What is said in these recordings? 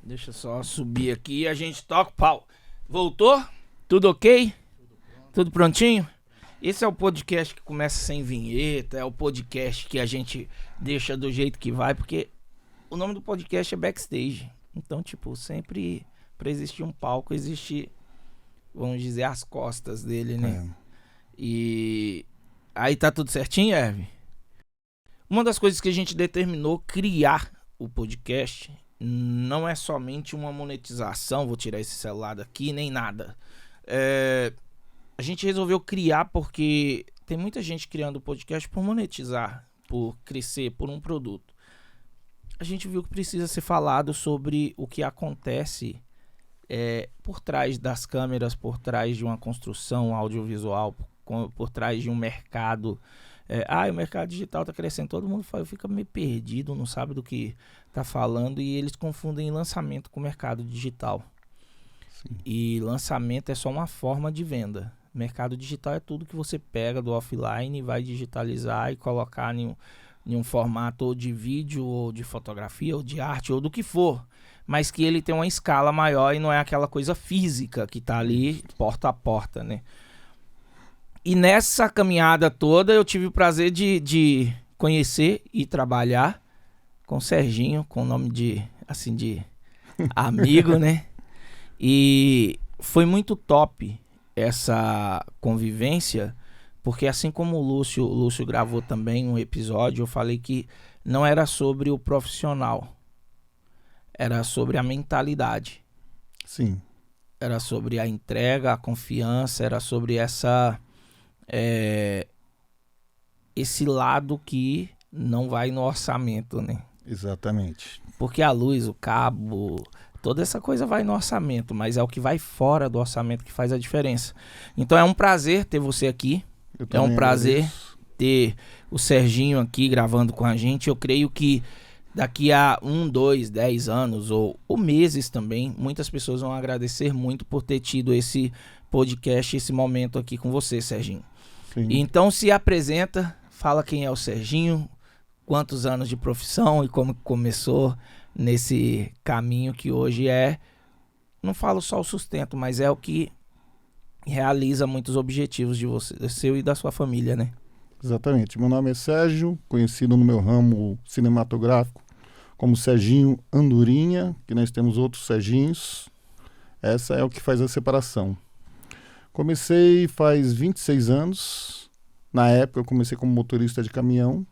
Deixa eu só subir aqui e a gente toca o pau. Voltou? Tudo ok? Tudo prontinho? Esse é o podcast que começa sem vinheta, é o podcast que a gente deixa do jeito que vai, porque o nome do podcast é Backstage. Então, tipo, sempre pra existir um palco, existe, vamos dizer, as costas dele, né? E aí tá tudo certinho, Herve? Uma das coisas que a gente determinou criar o podcast não é somente uma monetização, vou tirar esse celular daqui, nem nada. A gente resolveu criar porque tem muita gente criando o podcast por monetizar, por crescer, por um produto. A gente viu que precisa ser falado sobre o que acontece por trás das câmeras, por trás de uma construção audiovisual, por trás de um mercado. O mercado digital está crescendo, todo mundo fica meio perdido, não sabe do que está falando, e eles confundem lançamento com mercado digital. Sim. E lançamento é só uma forma de venda. Mercado digital é tudo que você pega do offline e vai digitalizar e colocar em um formato ou de vídeo, ou de fotografia, ou de arte, ou do que for, mas que ele tem uma escala maior e não é aquela coisa física que está ali porta a porta, né? E nessa caminhada toda eu tive o prazer de conhecer e trabalhar com o Serginho, com o nome de amigo, né? E foi muito top essa convivência, porque assim como o Lúcio gravou também um episódio, eu falei que não era sobre o profissional, era sobre a mentalidade. Sim. Era sobre a entrega, a confiança, era sobre esse lado que não vai no orçamento, né? Exatamente. Porque a luz, o cabo, toda essa coisa vai no orçamento, mas é o que vai fora do orçamento que faz a diferença. Então é um prazer ter você aqui. É um prazer ter o Serginho aqui gravando com a gente. Eu creio que daqui a 1, 2, 10 anos ou meses também, muitas pessoas vão agradecer muito por ter tido esse podcast, esse momento aqui com você, Serginho. Sim. Então se apresenta, fala quem é o Serginho, quantos anos de profissão e como começou nesse caminho que hoje não falo só o sustento, mas é o que realiza muitos objetivos de você, seu e da sua família, né? Exatamente. Meu nome é Sérgio, conhecido no meu ramo cinematográfico como Serginho Andorinha, que nós temos outros Serginhos. Essa é o que faz a separação. Comecei faz 26 anos. Na época eu comecei como motorista de caminhão.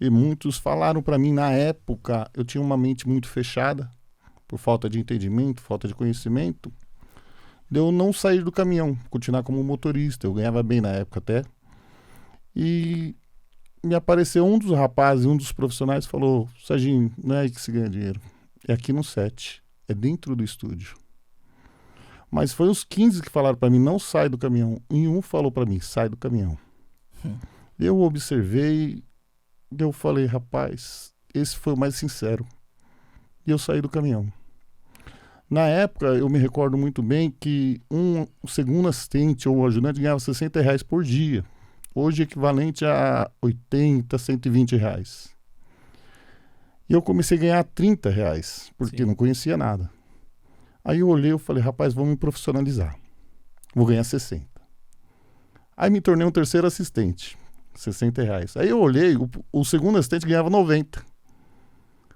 E muitos falaram para mim, na época, eu tinha uma mente muito fechada, por falta de entendimento, falta de conhecimento, de eu não sair do caminhão, continuar como motorista. Eu ganhava bem na época até. E me apareceu um dos rapazes, um dos profissionais, falou: Serginho, não é aí que se ganha dinheiro, é aqui no set, é dentro do estúdio. Mas foi uns 15 que falaram para mim, não sai do caminhão. E um falou para mim, sai do caminhão. Eu observei, eu falei, rapaz, esse foi o mais sincero. E eu saí do caminhão. Na época, eu me recordo muito bem que um segundo assistente ou ajudante ganhava R$60 por dia. Hoje é equivalente a 80, R$120. E eu comecei a ganhar R$30, porque Sim. não conhecia nada. Aí eu olhei e falei, rapaz, vou me profissionalizar. Vou ganhar 60. Aí me tornei um terceiro assistente, R$60. Aí eu olhei, o segundo assistente ganhava 90.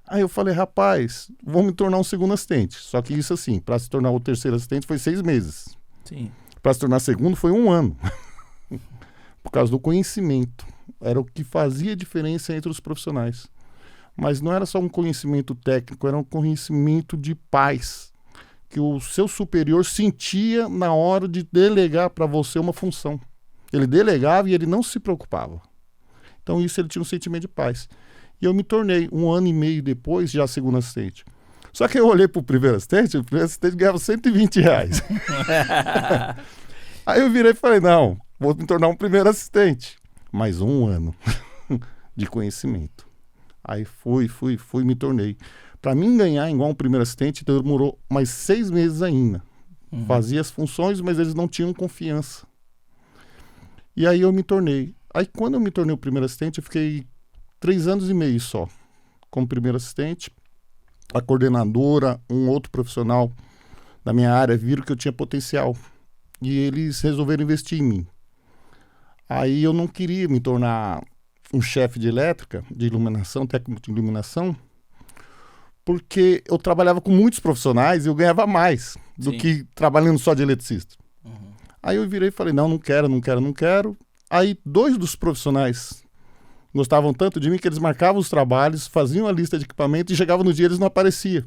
Aí eu falei, rapaz, vou me tornar um segundo assistente. Só que isso assim, para se tornar o terceiro assistente foi 6 meses. Sim. Para se tornar segundo foi 1 ano. Por causa do conhecimento. Era o que fazia diferença entre os profissionais. Mas não era só um conhecimento técnico, era um conhecimento de paz, que o seu superior sentia na hora de delegar para você uma função. Ele delegava e ele não se preocupava. Então isso, ele tinha um sentimento de paz. E eu me tornei 1 ano e meio depois já segundo assistente. Só que eu olhei para o primeiro assistente ganhava R$120. Aí eu virei e falei, não, vou me tornar um primeiro assistente. Mais 1 ano de conhecimento. Aí fui, me tornei. Para mim ganhar igual um primeiro assistente, demorou mais 6 meses ainda. Fazia as funções, mas eles não tinham confiança. E aí eu me tornei. Aí quando eu me tornei o primeiro assistente, eu fiquei 3 anos e meio só como primeiro assistente. a coordenadora, um outro profissional da minha área viram que eu tinha potencial. E eles resolveram investir em mim. Aí eu não queria me tornar um chefe de elétrica, de iluminação, técnico de iluminação, porque eu trabalhava com muitos profissionais e eu ganhava mais do que trabalhando só de eletricista. Aí eu virei e falei, não quero. Aí 2 dos profissionais gostavam tanto de mim que eles marcavam os trabalhos, faziam a lista de equipamento e chegava no dia eles não apareciam.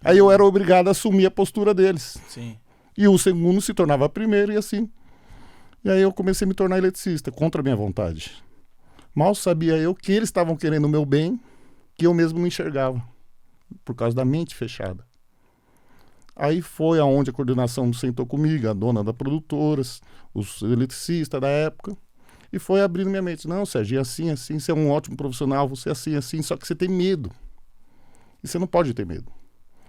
Aí eu era obrigado a assumir a postura deles. Sim. E o segundo se tornava primeiro e assim. E aí eu comecei a me tornar eletricista, contra a minha vontade. Mal sabia eu que eles estavam querendo o meu bem, que eu mesmo não enxergava, por causa da mente fechada. Aí foi aonde a coordenação sentou comigo, a dona da produtoras, os eletricistas da época, e foi abrindo minha mente. Não, Sérgio, assim, você é um ótimo profissional, você é assim, só que você tem medo. E você não pode ter medo.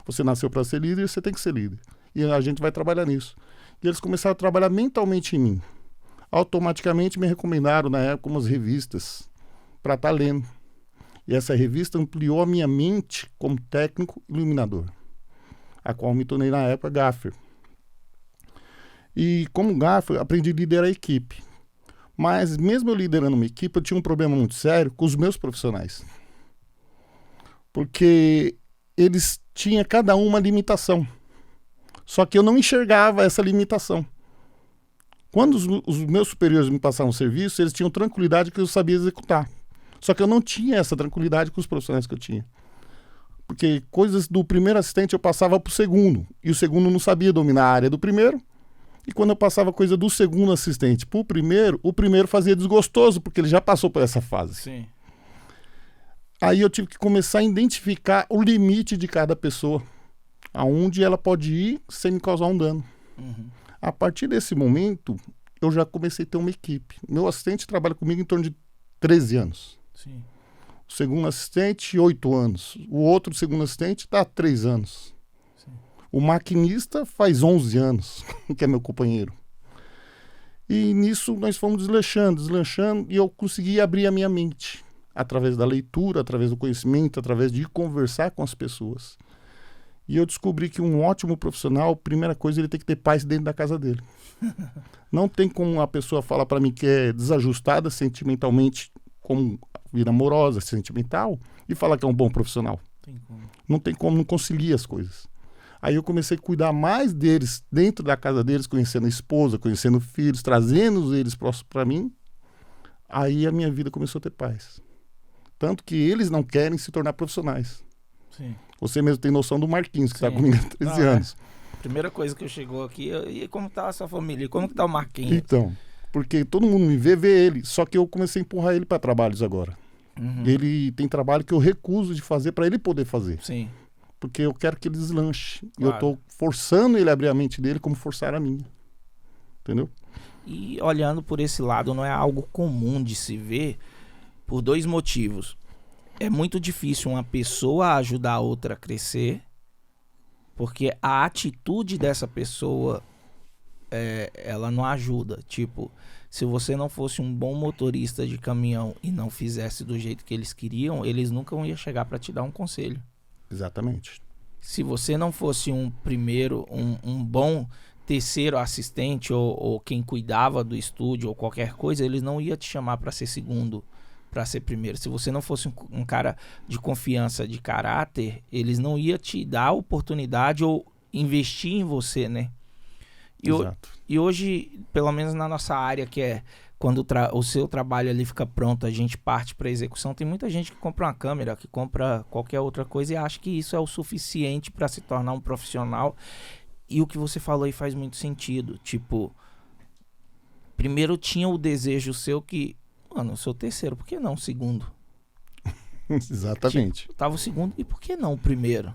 Você nasceu para ser líder e você tem que ser líder. E a gente vai trabalhar nisso. E eles começaram a trabalhar mentalmente em mim. Automaticamente me recomendaram, na época, umas revistas para estar lendo. E essa revista ampliou a minha mente como técnico iluminador, a qual me tornei, na época, gaffer. E como gaffer, aprendi a liderar a equipe. Mas mesmo eu liderando uma equipe, eu tinha um problema muito sério com os meus profissionais. Porque eles tinham cada uma limitação. Só que eu não enxergava essa limitação. Quando os meus superiores me passavam serviço, eles tinham tranquilidade que eu sabia executar. Só que eu não tinha essa tranquilidade com os profissionais que eu tinha. Porque coisas do primeiro assistente eu passava para o segundo. E o segundo não sabia dominar a área do primeiro. E quando eu passava coisa do segundo assistente para o primeiro fazia desgostoso, porque ele já passou por essa fase. Sim. Aí eu tive que começar a identificar o limite de cada pessoa. Aonde ela pode ir sem me causar um dano. A partir desse momento, eu já comecei a ter uma equipe. Meu assistente trabalha comigo em torno de 13 anos. Sim. O segundo assistente, 8 anos. O outro segundo assistente está há 3 anos. Sim. O maquinista faz 11 anos, que é meu companheiro. E nisso nós fomos deslanchando, e eu consegui abrir a minha mente. Através da leitura, através do conhecimento, através de conversar com as pessoas. E eu descobri que um ótimo profissional, a primeira coisa, ele tem que ter paz dentro da casa dele. Não tem como uma pessoa falar para mim que é desajustada sentimentalmente, como vida amorosa, sentimental, e falar que é um bom profissional. Não tem como, não concilia as coisas. Aí eu comecei a cuidar mais deles, dentro da casa deles, conhecendo a esposa, conhecendo filhos, trazendo eles próximos para mim. Aí a minha vida começou a ter paz. Tanto que eles não querem se tornar profissionais. Sim. Você mesmo tem noção do Marquinhos, que está comigo há 13 anos. Primeira coisa que eu chegou aqui, e como tá a sua família? Como que tá o Marquinhos? Então, porque todo mundo me vê ele, só que eu comecei a empurrar ele para trabalhos agora. Ele tem trabalho que eu recuso de fazer para ele poder fazer. Sim. Porque eu quero que ele deslanche. Claro. E eu estou forçando ele a abrir a mente dele como forçar a minha. Entendeu? E olhando por esse lado, não é algo comum de se ver por 2 motivos. É muito difícil uma pessoa ajudar a outra a crescer, porque a atitude dessa pessoa, ela não ajuda. Tipo, se você não fosse um bom motorista de caminhão e não fizesse do jeito que eles queriam, eles nunca iam chegar para te dar um conselho. Exatamente. Se você não fosse um bom terceiro assistente ou quem cuidava do estúdio ou qualquer coisa, eles não iam te chamar para ser segundo, para ser primeiro. Se você não fosse um cara de confiança, de caráter, eles não iam te dar a oportunidade ou investir em você, né? Exato. E hoje, pelo menos na nossa área, que é quando o seu trabalho ali fica pronto, a gente parte para execução, tem muita gente que compra uma câmera, que compra qualquer outra coisa e acha que isso é o suficiente para se tornar um profissional. E o que você falou aí faz muito sentido. Tipo, primeiro tinha o desejo seu que, mano, eu sou o terceiro, por que não o segundo? Exatamente. Tipo, tava o segundo, e por que não o primeiro?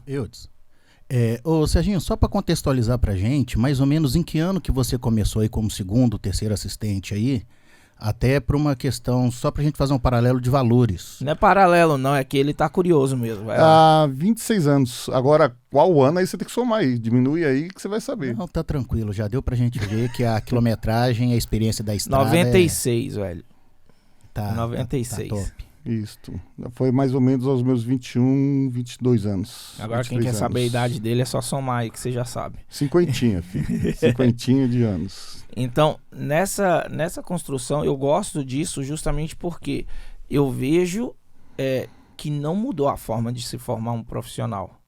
Ô Serginho, só para contextualizar pra gente, mais ou menos em que ano que você começou aí como segundo, terceiro assistente aí, até por uma questão, só pra gente fazer um paralelo de valores. Não é paralelo não, é que ele tá curioso mesmo. Vai Há 26 anos. Agora, qual ano aí você tem que somar aí? Diminui aí que você vai saber. Não, tá tranquilo, já deu pra gente ver que a quilometragem, a experiência da estrada 96, velho. Tá 96. Tá top. Isto. Foi mais ou menos aos meus 21, 22 anos. Agora quem 23 quer anos. saber a idade dele é só somar aí que você já sabe. Cinquentinha, filho. Cinquentinha de anos. Então, nessa construção, eu gosto disso justamente porque eu vejo que não mudou a forma de se formar um profissional.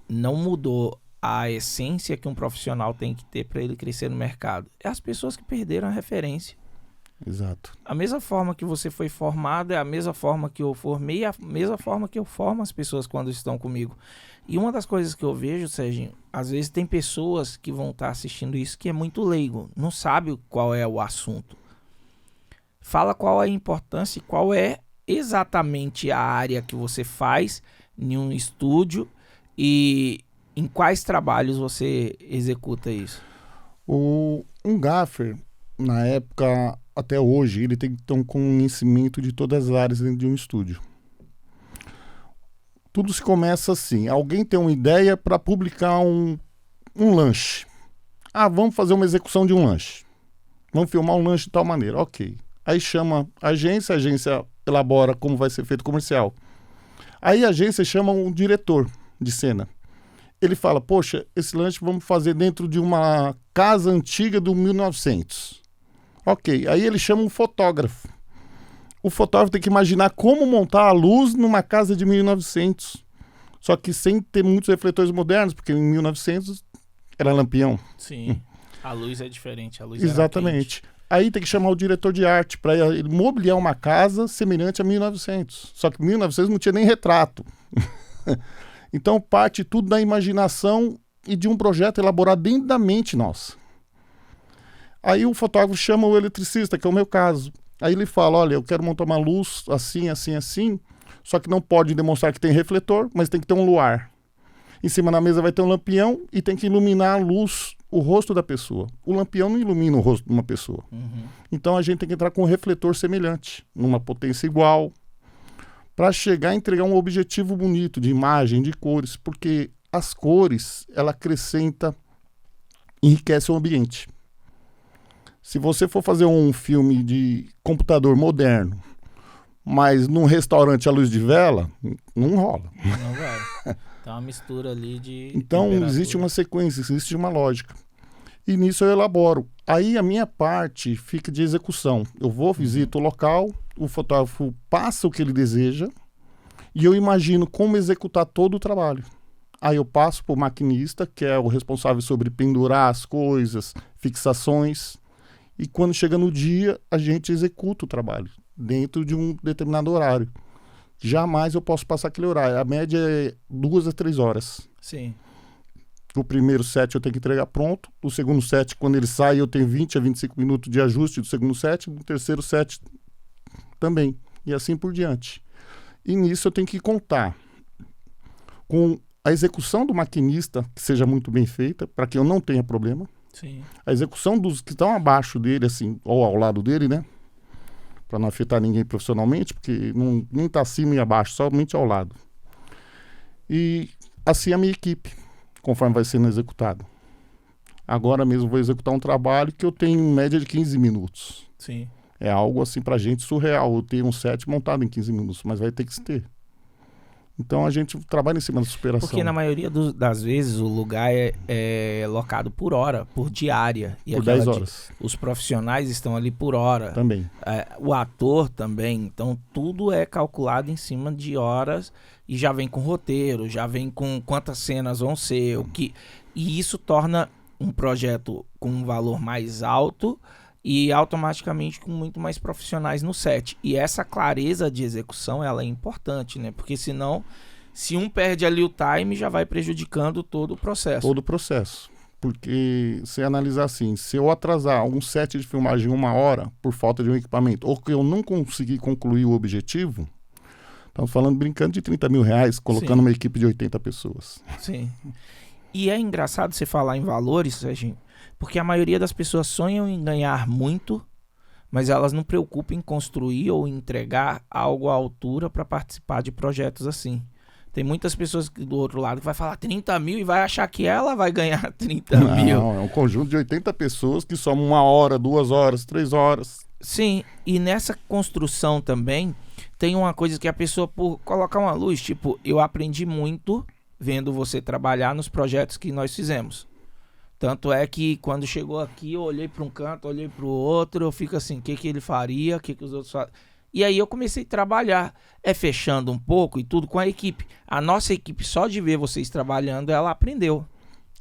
Não mudou a essência que um profissional tem que ter para ele crescer no mercado. É as pessoas que perderam a referência. Exato. A mesma forma que você foi formado é a mesma forma que eu formei, a mesma forma que eu formo as pessoas quando estão comigo. E uma das coisas que eu vejo, Serginho, às vezes tem pessoas que vão estar assistindo isso que é muito leigo, não sabe qual é o assunto. Fala qual é a importância e qual é exatamente a área que você faz em um estúdio e em quais trabalhos você executa isso. Um gaffer, na época, até hoje, ele tem que ter um conhecimento de todas as áreas dentro de um estúdio. Tudo se começa assim. Alguém tem uma ideia para publicar um lanche. Vamos fazer uma execução de um lanche. Vamos filmar um lanche de tal maneira. Ok. Aí chama a agência elabora como vai ser feito o comercial. Aí a agência chama um diretor de cena. Ele fala, poxa, esse lanche vamos fazer dentro de uma casa antiga do 1900. Ok, aí ele chama um fotógrafo. O fotógrafo tem que imaginar como montar a luz numa casa de 1900. Só que sem ter muitos refletores modernos, porque em 1900 era lampião. Sim, a luz é diferente, a luz Exatamente. Aí tem que chamar o diretor de arte para ele mobiliar uma casa semelhante a 1900. Só que em 1900 não tinha nem retrato. Então parte tudo da imaginação e de um projeto elaborado dentro da mente nossa. Aí o fotógrafo chama o eletricista, que é o meu caso. Aí ele fala, olha, eu quero montar uma luz assim, assim, assim, só que não pode demonstrar que tem refletor, mas tem que ter um luar. Em cima da mesa vai ter um lampião e tem que iluminar a luz, o rosto da pessoa. O lampião não ilumina o rosto de uma pessoa. Uhum. Então a gente tem que entrar com um refletor semelhante, numa potência igual, para chegar a entregar um objetivo bonito de imagem, de cores, porque as cores, ela acrescenta, enriquece o ambiente. Se você for fazer um filme de computador moderno, mas num restaurante à luz de vela, não rola. Não vai. Tem uma mistura ali de Então temperatura. existe uma sequência, existe uma lógica. E nisso eu elaboro. Aí a minha parte fica de execução. Eu vou, visito o local, o fotógrafo passa o que ele deseja e eu imagino como executar todo o trabalho. Aí eu passo para o maquinista, que é o responsável sobre pendurar as coisas, fixações. E quando chega no dia, a gente executa o trabalho dentro de um determinado horário. Jamais eu posso passar aquele horário. A média é 2 a 3 horas. Sim. O primeiro set eu tenho que entregar pronto. O segundo set, quando ele sai, eu tenho 20 a 25 minutos de ajuste do segundo set. O terceiro set também. E assim por diante. E nisso eu tenho que contar com a execução do maquinista, que seja muito bem feita, para que eu não tenha problema. Sim. A execução dos que estão abaixo dele, assim, ou ao lado dele, né? Para não afetar ninguém profissionalmente, porque nem está acima e abaixo, somente ao lado. E assim a minha equipe, conforme vai sendo executado. Agora mesmo vou executar um trabalho que eu tenho em média de 15 minutos. Sim. É algo assim pra gente surreal. Eu tenho um set montado em 15 minutos, mas vai ter que se ter. Então a gente trabalha em cima da superação. Porque na maioria das vezes o lugar é locado por hora, por diária. E por aquela 10 horas. Os profissionais estão ali por hora. Também. O ator também. Então tudo é calculado em cima de horas e já vem com roteiro, já vem com quantas cenas vão ser. E isso torna um projeto com um valor mais alto e automaticamente com muito mais profissionais no set. E essa clareza de execução, ela é importante, né? Porque senão, se um perde ali o time, já vai prejudicando todo o processo. Todo o processo. Porque, se analisar assim, se eu atrasar um set de filmagem 1 hora por falta de um equipamento, ou que eu não consegui concluir o objetivo, estamos falando brincando de R$30 mil, colocando uma equipe de 80 pessoas. Sim. E é engraçado você falar em valores, Serginho, porque a maioria das pessoas sonham em ganhar muito, mas elas não preocupam em construir ou entregar algo à altura para participar de projetos assim. Tem muitas pessoas do outro lado que vai falar 30 mil e vai achar que ela vai ganhar 30 mil. Não, é um conjunto de 80 pessoas que somam 1 hora, 2 horas, 3 horas. Sim, e nessa construção também tem uma coisa que a pessoa, por colocar uma luz, tipo, eu aprendi muito vendo você trabalhar nos projetos que nós fizemos. Tanto é que quando chegou aqui, eu olhei para um canto, olhei para o outro, eu fico assim, o que ele faria, o que os outros fazem. E aí eu comecei a trabalhar, fechando um pouco e tudo com a equipe. A nossa equipe, só de ver vocês trabalhando, ela aprendeu.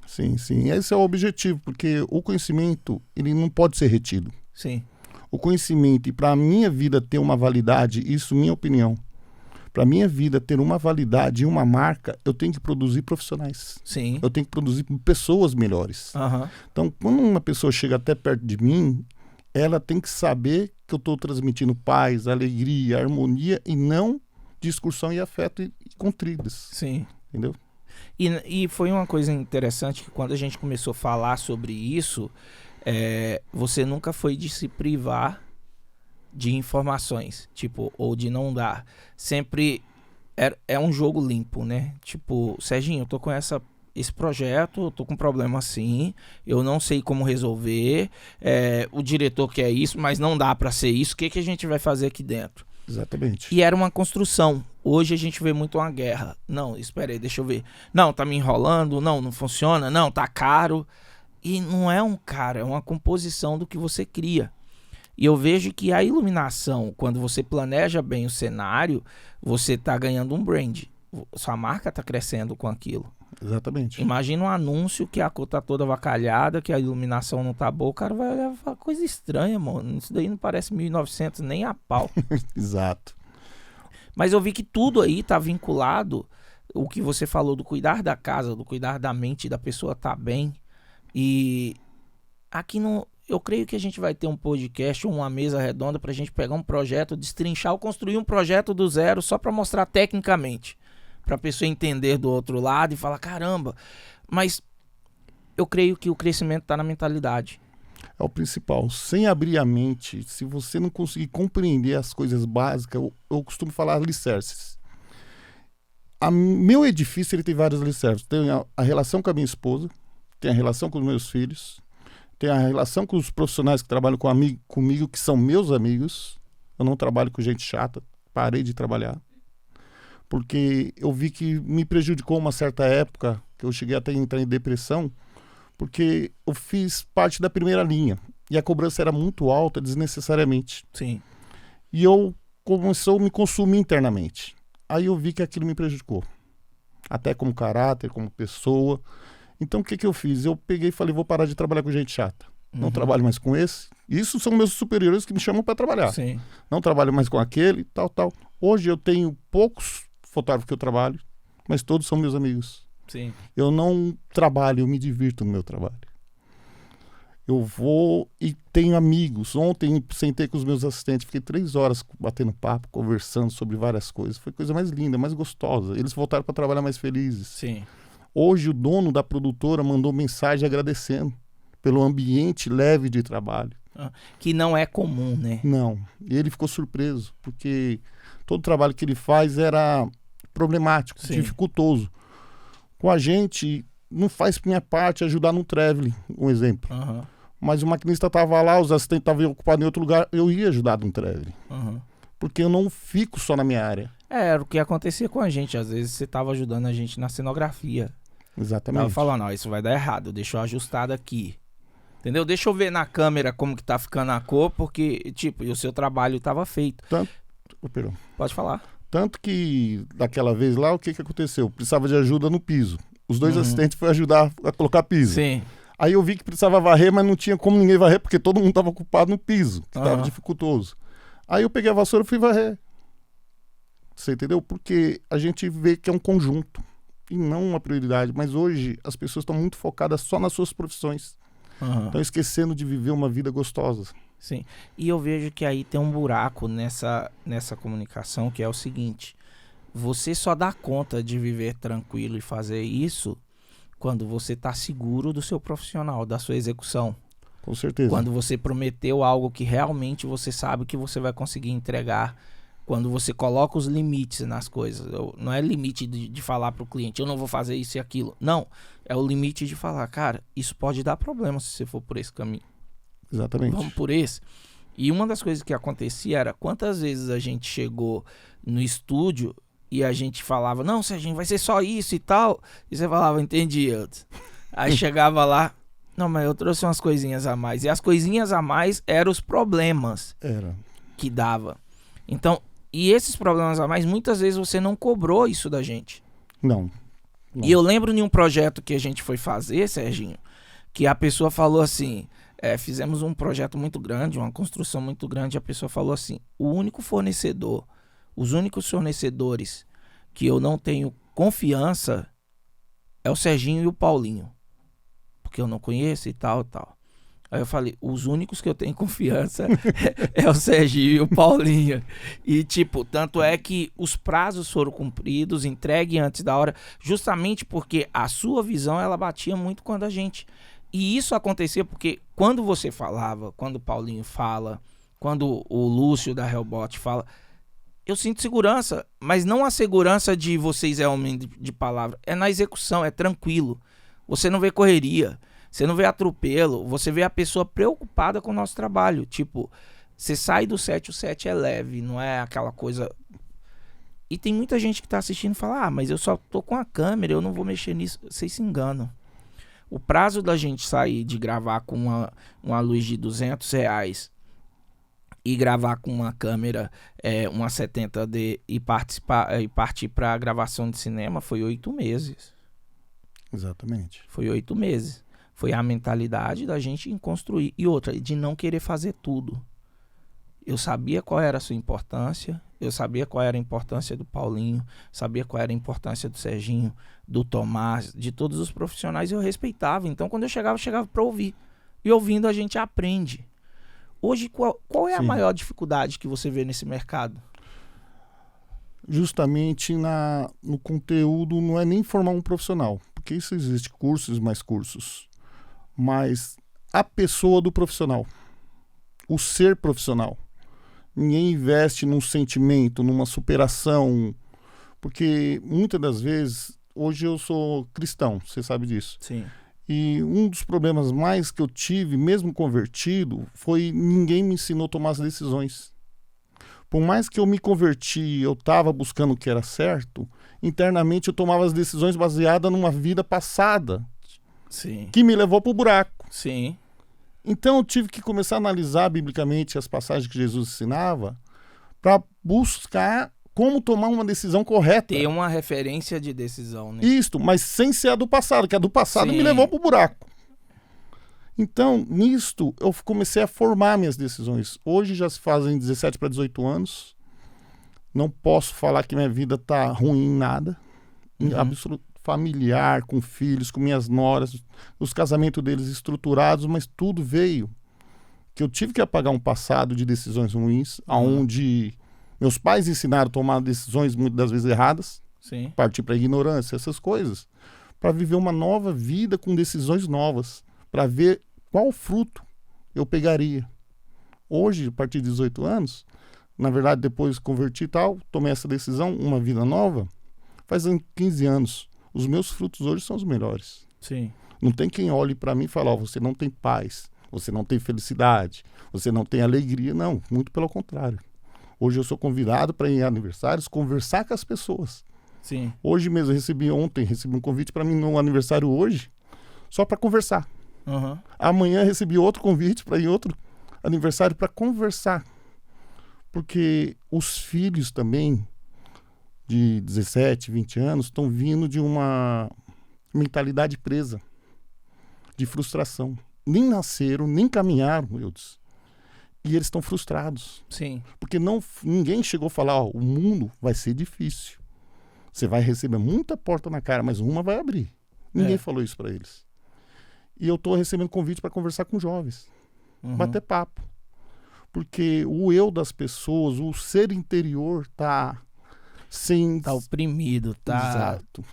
Sim, sim. Esse é o objetivo, porque o conhecimento, ele não pode ser retido. Sim. O conhecimento, e para a minha vida ter uma validade, isso minha opinião, para a minha vida ter uma validade e uma marca, eu tenho que produzir profissionais. Sim. Eu tenho que produzir pessoas melhores. Uhum. Então, quando uma pessoa chega até perto de mim, ela tem que saber que eu estou transmitindo paz, alegria, harmonia e não discussão e afeto e contridas. Sim. Entendeu? E foi uma coisa interessante que quando a gente começou a falar sobre isso, você nunca foi de se privar de informações, tipo, ou de não dar. Sempre é um jogo limpo, né? Tipo, Serginho, eu tô com esse projeto, eu tô com um problema assim, eu não sei como resolver, o diretor quer isso, mas não dá pra ser isso, o que a gente vai fazer aqui dentro? Exatamente. E era uma construção. Hoje a gente vê muito uma guerra. Não, espera aí, deixa eu ver. Não, tá me enrolando, não funciona, não, tá caro. E não é um cara, é uma composição do que você cria. E eu vejo que a iluminação, quando você planeja bem o cenário, você tá ganhando um brand. Sua marca tá crescendo com aquilo. Exatamente. Imagina um anúncio que a cor tá toda avacalhada, que a iluminação não tá boa, o cara vai olhar e falar, coisa estranha, mano. Isso daí não parece 1900 nem a pau. Exato. Mas eu vi que tudo aí tá vinculado, o que você falou do cuidar da casa, do cuidar da mente da pessoa tá bem. E aqui eu creio que a gente vai ter um podcast ou uma mesa redonda pra gente pegar um projeto, destrinchar ou construir um projeto do zero só pra mostrar tecnicamente. Pra pessoa entender do outro lado e falar, caramba, mas eu creio que o crescimento tá na mentalidade. É o principal. Sem abrir a mente, se você não conseguir compreender as coisas básicas, eu costumo falar alicerces. Meu edifício ele tem vários alicerces. Tem a relação com a minha esposa, tem a relação com os meus filhos, tem a relação com os profissionais que trabalham comigo, que são meus amigos. Eu não trabalho com gente chata, parei de trabalhar. Porque eu vi que me prejudicou uma certa época, que eu cheguei até a entrar em depressão, porque eu fiz parte da primeira linha e a cobrança era muito alta desnecessariamente. Sim. E eu começou a me consumir internamente. Aí eu vi que aquilo me prejudicou, até como caráter, como pessoa. Então o que eu fiz? Eu peguei e falei, vou parar de trabalhar com gente chata. Não trabalho mais com esse. Isso são meus superiores que me chamam para trabalhar. Sim. Não trabalho mais com aquele, tal. Hoje eu tenho poucos fotógrafos que eu trabalho, mas todos são meus amigos. Sim. Eu não trabalho, eu me divirto no meu trabalho. Eu vou e tenho amigos. Ontem sentei com os meus assistentes, fiquei 3 horas batendo papo, conversando sobre várias coisas. Foi a coisa mais linda, mais gostosa. Eles voltaram para trabalhar mais felizes. Sim. Hoje o dono da produtora mandou mensagem agradecendo pelo ambiente leve de trabalho. Que não é comum, né? Não. E ele ficou surpreso, porque todo o trabalho que ele faz era problemático, Sim. dificultoso. Com a gente, não faz minha parte ajudar no traveling, um exemplo. Mas o maquinista estava lá, os assistentes estavam ocupados em outro lugar, eu ia ajudar no traveling. Porque eu não fico só na minha área. Era o que acontecia com a gente. Às vezes você estava ajudando a gente na cenografia. Exatamente. Tava falando, ó, isso vai dar errado, deixa eu ajustar daqui. Entendeu? Deixa eu ver na câmera como que tá ficando a cor, porque, tipo, e o seu trabalho estava feito. Pode falar. Tanto que, daquela vez lá, o que aconteceu? Precisava de ajuda no piso. Os 2 assistentes foram ajudar a colocar piso. Sim. Aí eu vi que precisava varrer, mas não tinha como ninguém varrer, porque todo mundo estava ocupado no piso, que estava dificultoso. Aí eu peguei a vassoura e fui varrer. Você entendeu? Porque a gente vê que é um conjunto e não uma prioridade. Mas hoje as pessoas estão muito focadas só nas suas profissões. Estão esquecendo de viver uma vida gostosa. Sim. E eu vejo que aí tem um buraco nessa comunicação, que é o seguinte: você só dá conta de viver tranquilo e fazer isso quando você está seguro do seu profissional, da sua execução. Com certeza. Quando você prometeu algo que realmente você sabe que você vai conseguir entregar. Quando você coloca os limites nas coisas. Não é limite de falar para o cliente, eu não vou fazer isso e aquilo. Não, é o limite de falar, cara, isso pode dar problema se você for por esse caminho. Exatamente. Vamos por esse. E uma das coisas que acontecia era quantas vezes a gente chegou no estúdio e a gente falava, não, Serginho, vai ser só isso e tal. E você falava, entendi, Eudes. Aí chegava lá, não, mas eu trouxe umas coisinhas a mais. E as coisinhas a mais eram os problemas que dava. Então, e esses problemas a mais, muitas vezes você não cobrou isso da gente. Não. E eu lembro de um projeto que a gente foi fazer, Serginho, que a pessoa falou assim, fizemos um projeto muito grande, uma construção muito grande, e a pessoa falou assim, os únicos fornecedores que eu não tenho confiança é o Serginho e o Paulinho, porque eu não conheço e tal, tal. Aí eu falei, os únicos que eu tenho confiança é o Serginho e o Paulinho. E tipo, tanto é que os prazos foram cumpridos, entregue antes da hora, justamente porque a sua visão, ela batia muito com a da gente. E isso acontecia porque quando você falava, quando o Paulinho fala, quando o Lúcio da Hellbot fala, eu sinto segurança, mas não a segurança de vocês é homem de palavra, é na execução, é tranquilo. Você não vê correria. Você não vê atropelo, você vê a pessoa preocupada com o nosso trabalho. Tipo, você sai do set, o set é leve, não é aquela coisa... E tem muita gente que tá assistindo e fala, mas eu só tô com a câmera, eu não vou mexer nisso. Vocês se enganam. O prazo da gente sair de gravar com uma luz de R$200 e gravar com uma câmera, uma 70D e partir pra gravação de cinema foi 8 meses. Exatamente. Foi 8 meses. Foi a mentalidade da gente em construir. E outra, de não querer fazer tudo. Eu sabia qual era a sua importância. Eu sabia qual era a importância do Paulinho. Sabia qual era a importância do Serginho, do Tomás, de todos os profissionais. Eu respeitava. Então, quando eu chegava para ouvir. E ouvindo, a gente aprende. Hoje, qual é a maior dificuldade que você vê nesse mercado? Justamente no conteúdo, não é nem formar um profissional. Porque isso existe, cursos e mais cursos. Mas a pessoa do profissional, o ser profissional. Ninguém investe num sentimento, numa superação, porque muitas das vezes, hoje eu sou cristão, você sabe disso. Sim. E um dos problemas mais que eu tive, mesmo convertido, foi ninguém me ensinou a tomar as decisões. Por mais que eu me converti, eu estava buscando o que era certo, internamente eu tomava as decisões baseadas numa vida passada. Sim. Que me levou para o buraco. Sim. Então eu tive que começar a analisar biblicamente as passagens que Jesus ensinava para buscar como tomar uma decisão correta. Ter uma referência de decisão, né? Isto, mas sem ser a do passado, que a do passado me levou para o buraco. Então, nisto, eu comecei a formar minhas decisões. Hoje já se fazem 17 para 18 anos. Não posso falar que minha vida está ruim em nada. Absolutamente. Familiar, com filhos, com minhas noras, os casamentos deles estruturados, mas tudo veio que eu tive que apagar um passado de decisões ruins, onde meus pais ensinaram a tomar decisões muitas das vezes erradas, partir para a ignorância, essas coisas, para viver uma nova vida com decisões novas, para ver qual fruto eu pegaria. Hoje, a partir de 18 anos, na verdade, depois converti e tal, tomei essa decisão, uma vida nova, faz 15 anos. Os meus frutos hoje são os melhores. Sim. Não tem quem olhe para mim e fale, você não tem paz, você não tem felicidade, você não tem alegria. Não, muito pelo contrário. Hoje eu sou convidado para ir em aniversários, conversar com as pessoas. Sim. Hoje mesmo, recebi um convite para mim no aniversário hoje, só para conversar. Amanhã recebi outro convite para ir em outro aniversário para conversar. Porque os filhos também, de 17, 20 anos, estão vindo de uma mentalidade presa, de frustração. Nem nasceram, nem caminharam, meu Deus. E eles estão frustrados. Sim. Porque ninguém chegou a falar, o mundo vai ser difícil. Você vai receber muita porta na cara, mas uma vai abrir. Ninguém falou isso para eles. E eu estou recebendo convite para conversar com jovens. Bater papo. Porque o eu das pessoas, o ser interior tá oprimido, Exato.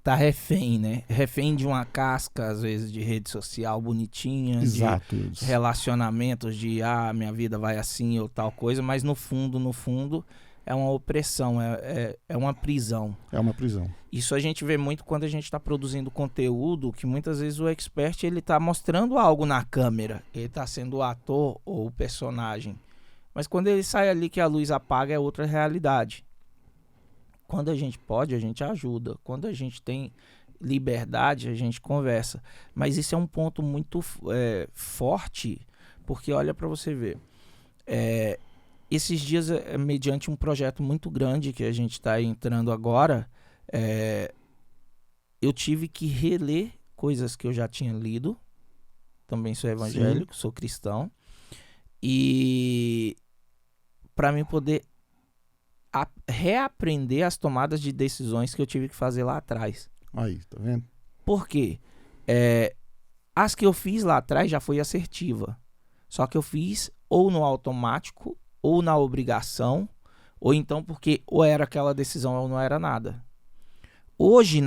Tá refém, né? Refém de uma casca, às vezes, de rede social bonitinha. Exato. De relacionamentos de, minha vida vai assim ou tal coisa, mas no fundo, é uma opressão, é uma prisão. É uma prisão. Isso a gente vê muito quando a gente está produzindo conteúdo, que muitas vezes o expert ele está mostrando algo na câmera, ele está sendo o ator ou o personagem. Mas quando ele sai ali que a luz apaga é outra realidade. Quando a gente pode, a gente ajuda. Quando a gente tem liberdade, a gente conversa. Mas isso é um ponto muito forte, porque olha para você ver. Esses dias, mediante um projeto muito grande que a gente está entrando agora, eu tive que reler coisas que eu já tinha lido. Também sou evangélico, sou cristão. E para mim poder reaprender as tomadas de decisões que eu tive que fazer lá atrás. Aí, tá vendo? Por quê? As que eu fiz lá atrás já foi assertiva. Só que eu fiz ou no automático, ou na obrigação, ou então porque ou era aquela decisão ou não era nada. Hoje,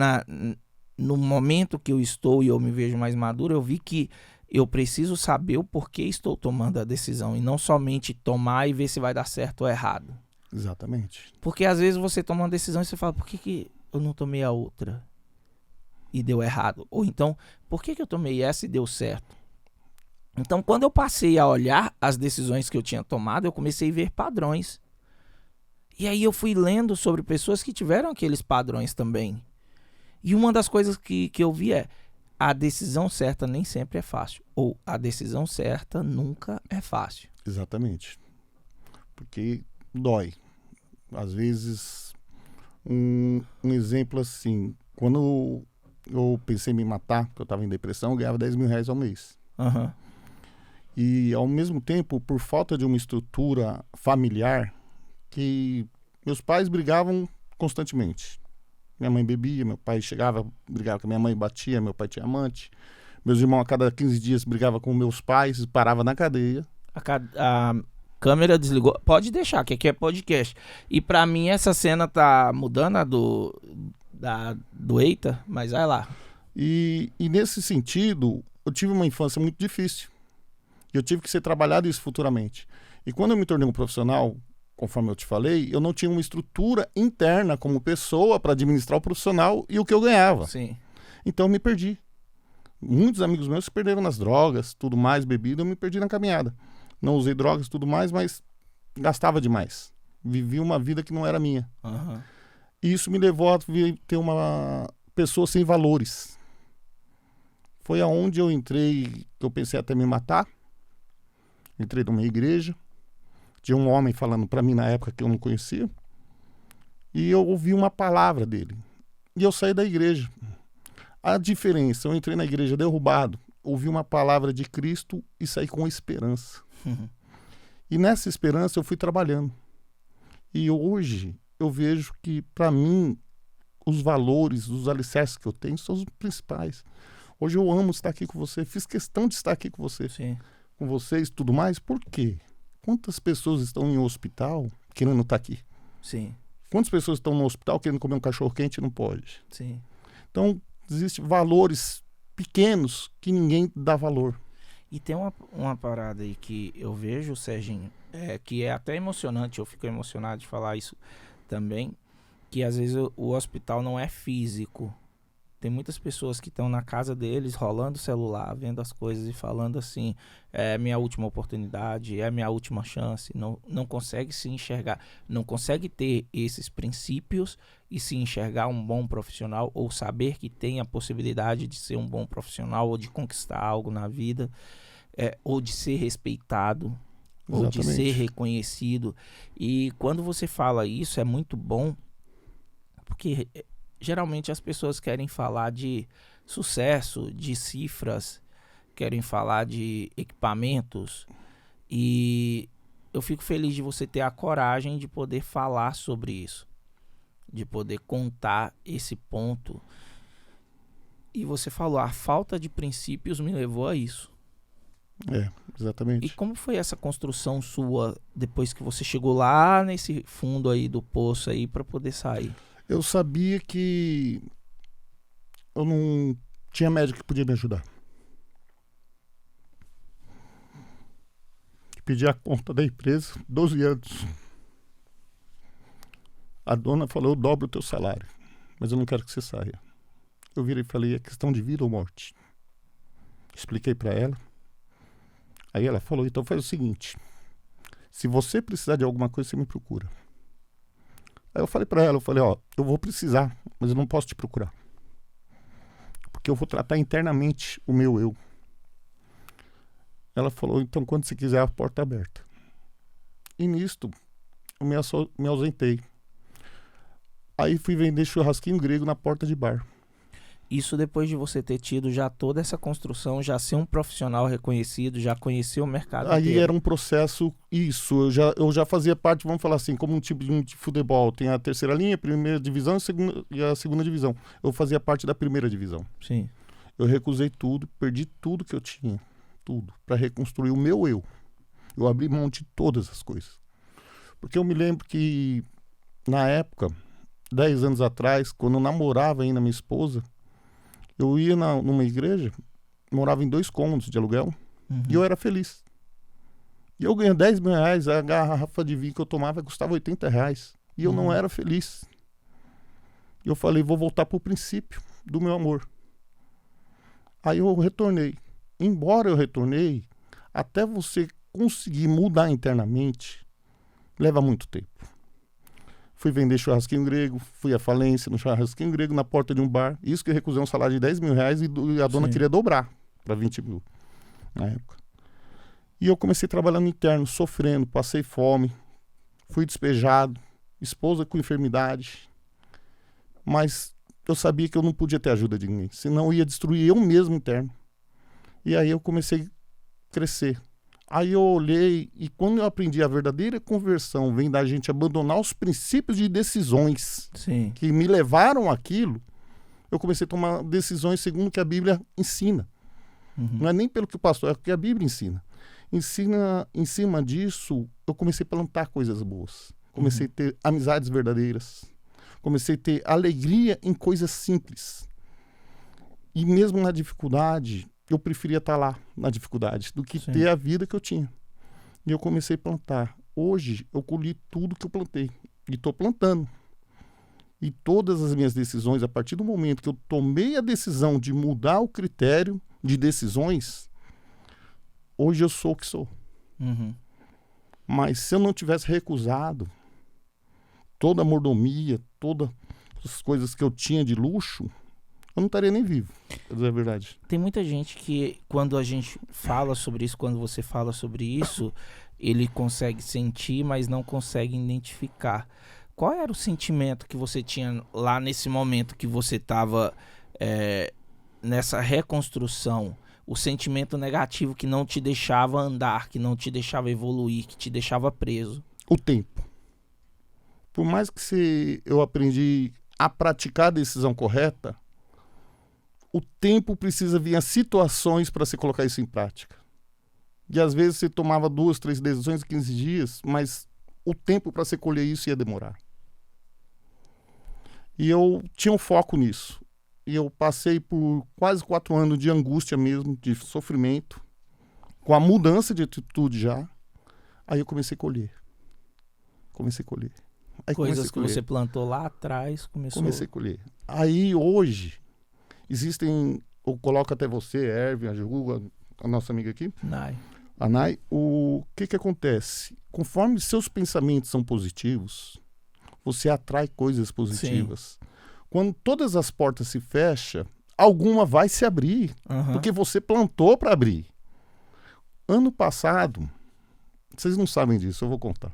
no momento que eu estou e eu me vejo mais maduro, eu vi que eu preciso saber o porquê estou tomando a decisão e não somente tomar e ver se vai dar certo ou errado. Exatamente. Porque às vezes você toma uma decisão e você fala, por que eu não tomei a outra e deu errado? Ou então, por que eu tomei essa e deu certo? Então, quando eu passei a olhar as decisões que eu tinha tomado, eu comecei a ver padrões. E aí eu fui lendo sobre pessoas que tiveram aqueles padrões também. E uma das coisas que eu vi a decisão certa nem sempre é fácil. Ou a decisão certa nunca é fácil. Exatamente. Porque dói. Às vezes, um exemplo assim, quando eu pensei em me matar, porque eu estava em depressão, eu ganhava 10 mil reais ao mês. Uhum. E, ao mesmo tempo, por falta de uma estrutura familiar, que meus pais brigavam constantemente. Minha mãe bebia, meu pai chegava, brigava com a minha mãe, batia, meu pai tinha amante. Meus irmãos, a cada 15 dias, brigavam com meus pais, parava na cadeia. A câmera desligou. Pode deixar, que aqui é podcast. E pra mim, essa cena tá mudando a do Eita, mas vai lá. E nesse sentido, eu tive uma infância muito difícil. Eu tive que ser trabalhado isso futuramente. E quando eu me tornei um profissional, conforme eu te falei, eu não tinha uma estrutura interna como pessoa para administrar o profissional e o que eu ganhava. Sim. Então eu me perdi. Muitos amigos meus se perderam nas drogas, tudo mais, bebida, eu me perdi na caminhada. Não usei drogas, tudo mais, mas gastava demais. Vivi uma vida que não era minha. Uhum. E isso me levou a ter uma pessoa sem valores. Foi aonde eu entrei, que eu pensei até me matar. Entrei numa igreja. Tinha um homem falando para mim na época que eu não conhecia. E eu ouvi uma palavra dele. E eu saí da igreja. A diferença, eu entrei na igreja derrubado, ouvi uma palavra de Cristo e saí com esperança. Uhum. E nessa esperança eu fui trabalhando. E hoje eu vejo que, para mim, os valores, os alicerces que eu tenho são os principais. Hoje eu amo estar aqui com você, fiz questão de estar aqui com você. Sim. Com vocês e tudo mais. Por quê? Quantas pessoas estão em um hospital querendo estar aqui? Sim. Quantas pessoas estão no hospital querendo comer um cachorro quente e não pode? Sim. Então, existem valores pequenos que ninguém dá valor. E tem uma parada aí que eu vejo, Serginho, que é até emocionante, eu fico emocionado de falar isso também, que às vezes o hospital não é físico. Tem muitas pessoas que estão na casa deles, rolando o celular, vendo as coisas e falando assim, é minha última oportunidade, é minha última chance. Não consegue se enxergar, não consegue ter esses princípios e se enxergar um bom profissional ou saber que tem a possibilidade de ser um bom profissional ou de conquistar algo na vida, ou de ser respeitado, ou de ser reconhecido. E quando você fala isso, é muito bom, porque geralmente as pessoas querem falar de sucesso, de cifras, querem falar de equipamentos. E eu fico feliz de você ter a coragem de poder falar sobre isso, de poder contar esse ponto. E você falou, a falta de princípios me levou a isso. Exatamente. E como foi essa construção sua depois que você chegou lá nesse fundo aí do poço aí para poder sair? Eu sabia que eu não tinha médico que podia me ajudar. Pedi a conta da empresa, 12 anos. A dona falou, eu dobro o teu salário, mas eu não quero que você saia. Eu virei e falei, é questão de vida ou morte. Expliquei para ela. Aí ela falou, então faz o seguinte, se você precisar de alguma coisa, você me procura. Aí eu falei para ela, ó, eu vou precisar, mas eu não posso te procurar. Porque eu vou tratar internamente o meu eu. Ela falou, então quando você quiser, a porta aberta. E nisto, eu me ausentei. Aí fui vender churrasquinho grego na porta de bar. Isso depois de você ter tido já toda essa construção, já ser um profissional reconhecido, já conhecer o mercado Aí inteiro. era um processo, eu já fazia parte, vamos falar assim, como um tipo de futebol. Tem a terceira linha, a primeira divisão e a segunda divisão. Eu fazia parte da primeira divisão. Sim. Eu recusei tudo, perdi tudo que eu tinha, tudo, para reconstruir o meu eu. Eu abri mão de todas as coisas. Porque eu me lembro que, na época, 10 anos atrás, quando eu namorava ainda minha esposa, eu ia numa igreja, morava em 2 cômodos de aluguel, e eu era feliz. E eu ganhei 10 mil reais, a garrafa de vinho que eu tomava custava 80 reais. E eu não era feliz. E eu falei, vou voltar pro princípio do meu amor. Aí eu retornei. Embora eu retornei, até você conseguir mudar internamente, leva muito tempo. Fui vender churrasquinho grego, fui à falência no churrasquinho grego na porta de um bar. Isso que eu recusei um salário de 10 mil reais e a dona queria dobrar para 20 mil na época. E eu comecei trabalhando interno, sofrendo, passei fome, fui despejado, esposa com enfermidade. Mas eu sabia que eu não podia ter ajuda de ninguém, senão eu ia destruir eu mesmo interno. E aí eu comecei a crescer. Aí eu olhei e quando eu aprendi a verdadeira conversão vem da gente abandonar os princípios de decisões que me levaram àquilo, eu comecei a tomar decisões segundo o que a Bíblia ensina. Não é nem pelo que o pastor, é o que a Bíblia ensina. Em cima disso, eu comecei a plantar coisas boas. Comecei a ter amizades verdadeiras. Comecei a ter alegria em coisas simples. E mesmo na dificuldade, eu preferia estar lá na dificuldade do que ter a vida que eu tinha. E eu comecei a plantar. Hoje, eu colhi tudo que eu plantei. E estou plantando. E todas as minhas decisões, a partir do momento que eu tomei a decisão de mudar o critério de decisões, hoje eu sou o que sou. Mas se eu não tivesse recusado toda a mordomia, todas as coisas que eu tinha de luxo, eu não estaria nem vivo, pra dizer a verdade. Tem muita gente que, quando a gente fala sobre isso, quando você fala sobre isso, ele consegue sentir, mas não consegue identificar. Qual era o sentimento que você tinha lá nesse momento que você estava nessa reconstrução? O sentimento negativo que não te deixava andar, que não te deixava evoluir, que te deixava preso? O tempo. Por mais que eu aprendi a praticar a decisão correta, o tempo precisa vir as situações para você colocar isso em prática. E às vezes você tomava 2, 3 decisões em 15 dias, mas o tempo para você colher isso ia demorar. E eu tinha um foco nisso. E eu passei por quase 4 anos de angústia mesmo, de sofrimento, com a mudança de atitude já. Aí eu comecei a colher. Aí coisas que você plantou lá atrás, comecei a colher. Aí hoje, existem, eu coloco até você, Erwin, a Ju, a nossa amiga aqui, a Nai, o que acontece? Conforme seus pensamentos são positivos, você atrai coisas positivas. Quando todas as portas se fecham, alguma vai se abrir, porque você plantou para abrir. Ano passado, vocês não sabem disso, eu vou contar.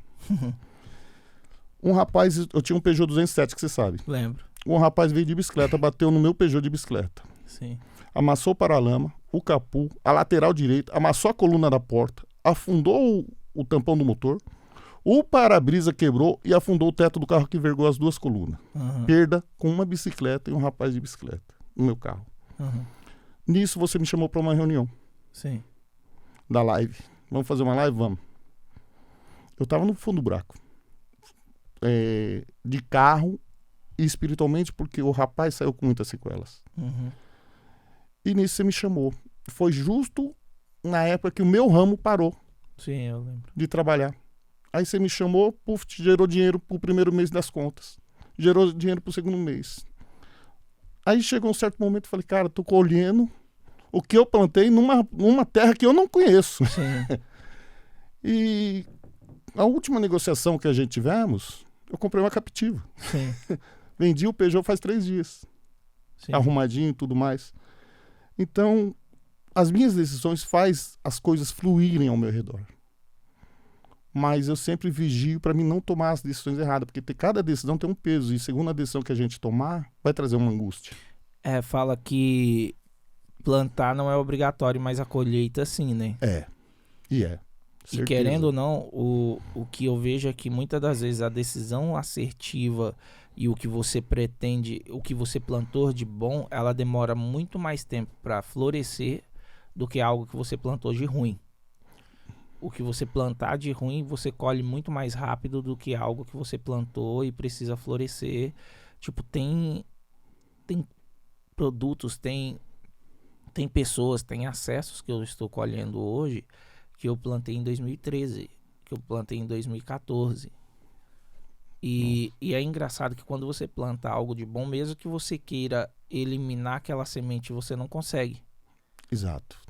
Um rapaz, eu tinha um Peugeot 207, que você sabe. Lembro. Um rapaz veio de bicicleta, bateu no meu Peugeot de bicicleta. Sim. Amassou o paralama, o capô, a lateral direita, amassou a coluna da porta, afundou o tampão do motor, o para-brisa quebrou e afundou o teto do carro que vergou as 2 colunas. Perda com uma bicicleta e um rapaz de bicicleta no meu carro. Nisso você me chamou para uma reunião. Sim. Da live. Vamos fazer uma live? Vamos. Eu estava no fundo do buraco. De carro e espiritualmente, porque o rapaz saiu com muitas sequelas. E nisso você me chamou. Foi justo na época que o meu ramo parou. Sim, eu lembro. De trabalhar. Aí você me chamou, te gerou dinheiro pro primeiro mês das contas. gerou dinheiro pro segundo mês. Aí chegou um certo momento, eu falei, cara, tô colhendo o que eu plantei numa terra que eu não conheço. Sim. E a última negociação que a gente tivemos, eu comprei uma captiva. Sim. Vendi o Peugeot faz 3 dias. Sim. Arrumadinho e tudo mais. Então, as minhas decisões faz as coisas fluírem ao meu redor. Mas eu sempre vigio para mim não tomar as decisões erradas, porque cada decisão tem um peso, e segundo a decisão que a gente tomar, vai trazer uma angústia. Fala que plantar não é obrigatório, mas a colheita sim, né? E é. E Certeza. querendo ou não, o que eu vejo é que muitas das vezes a decisão assertiva e o que você pretende, o que você plantou de bom, ela demora muito mais tempo para florescer do que algo que você plantou de ruim. O que você plantar de ruim, você colhe muito mais rápido do que algo que você plantou e precisa florescer. Tipo, tem produtos, tem pessoas, tem acessos que eu estou colhendo hoje que eu plantei em 2013, que eu plantei em 2014. E é engraçado que quando você planta algo de bom, mesmo que você queira eliminar aquela semente, você não consegue. Exato.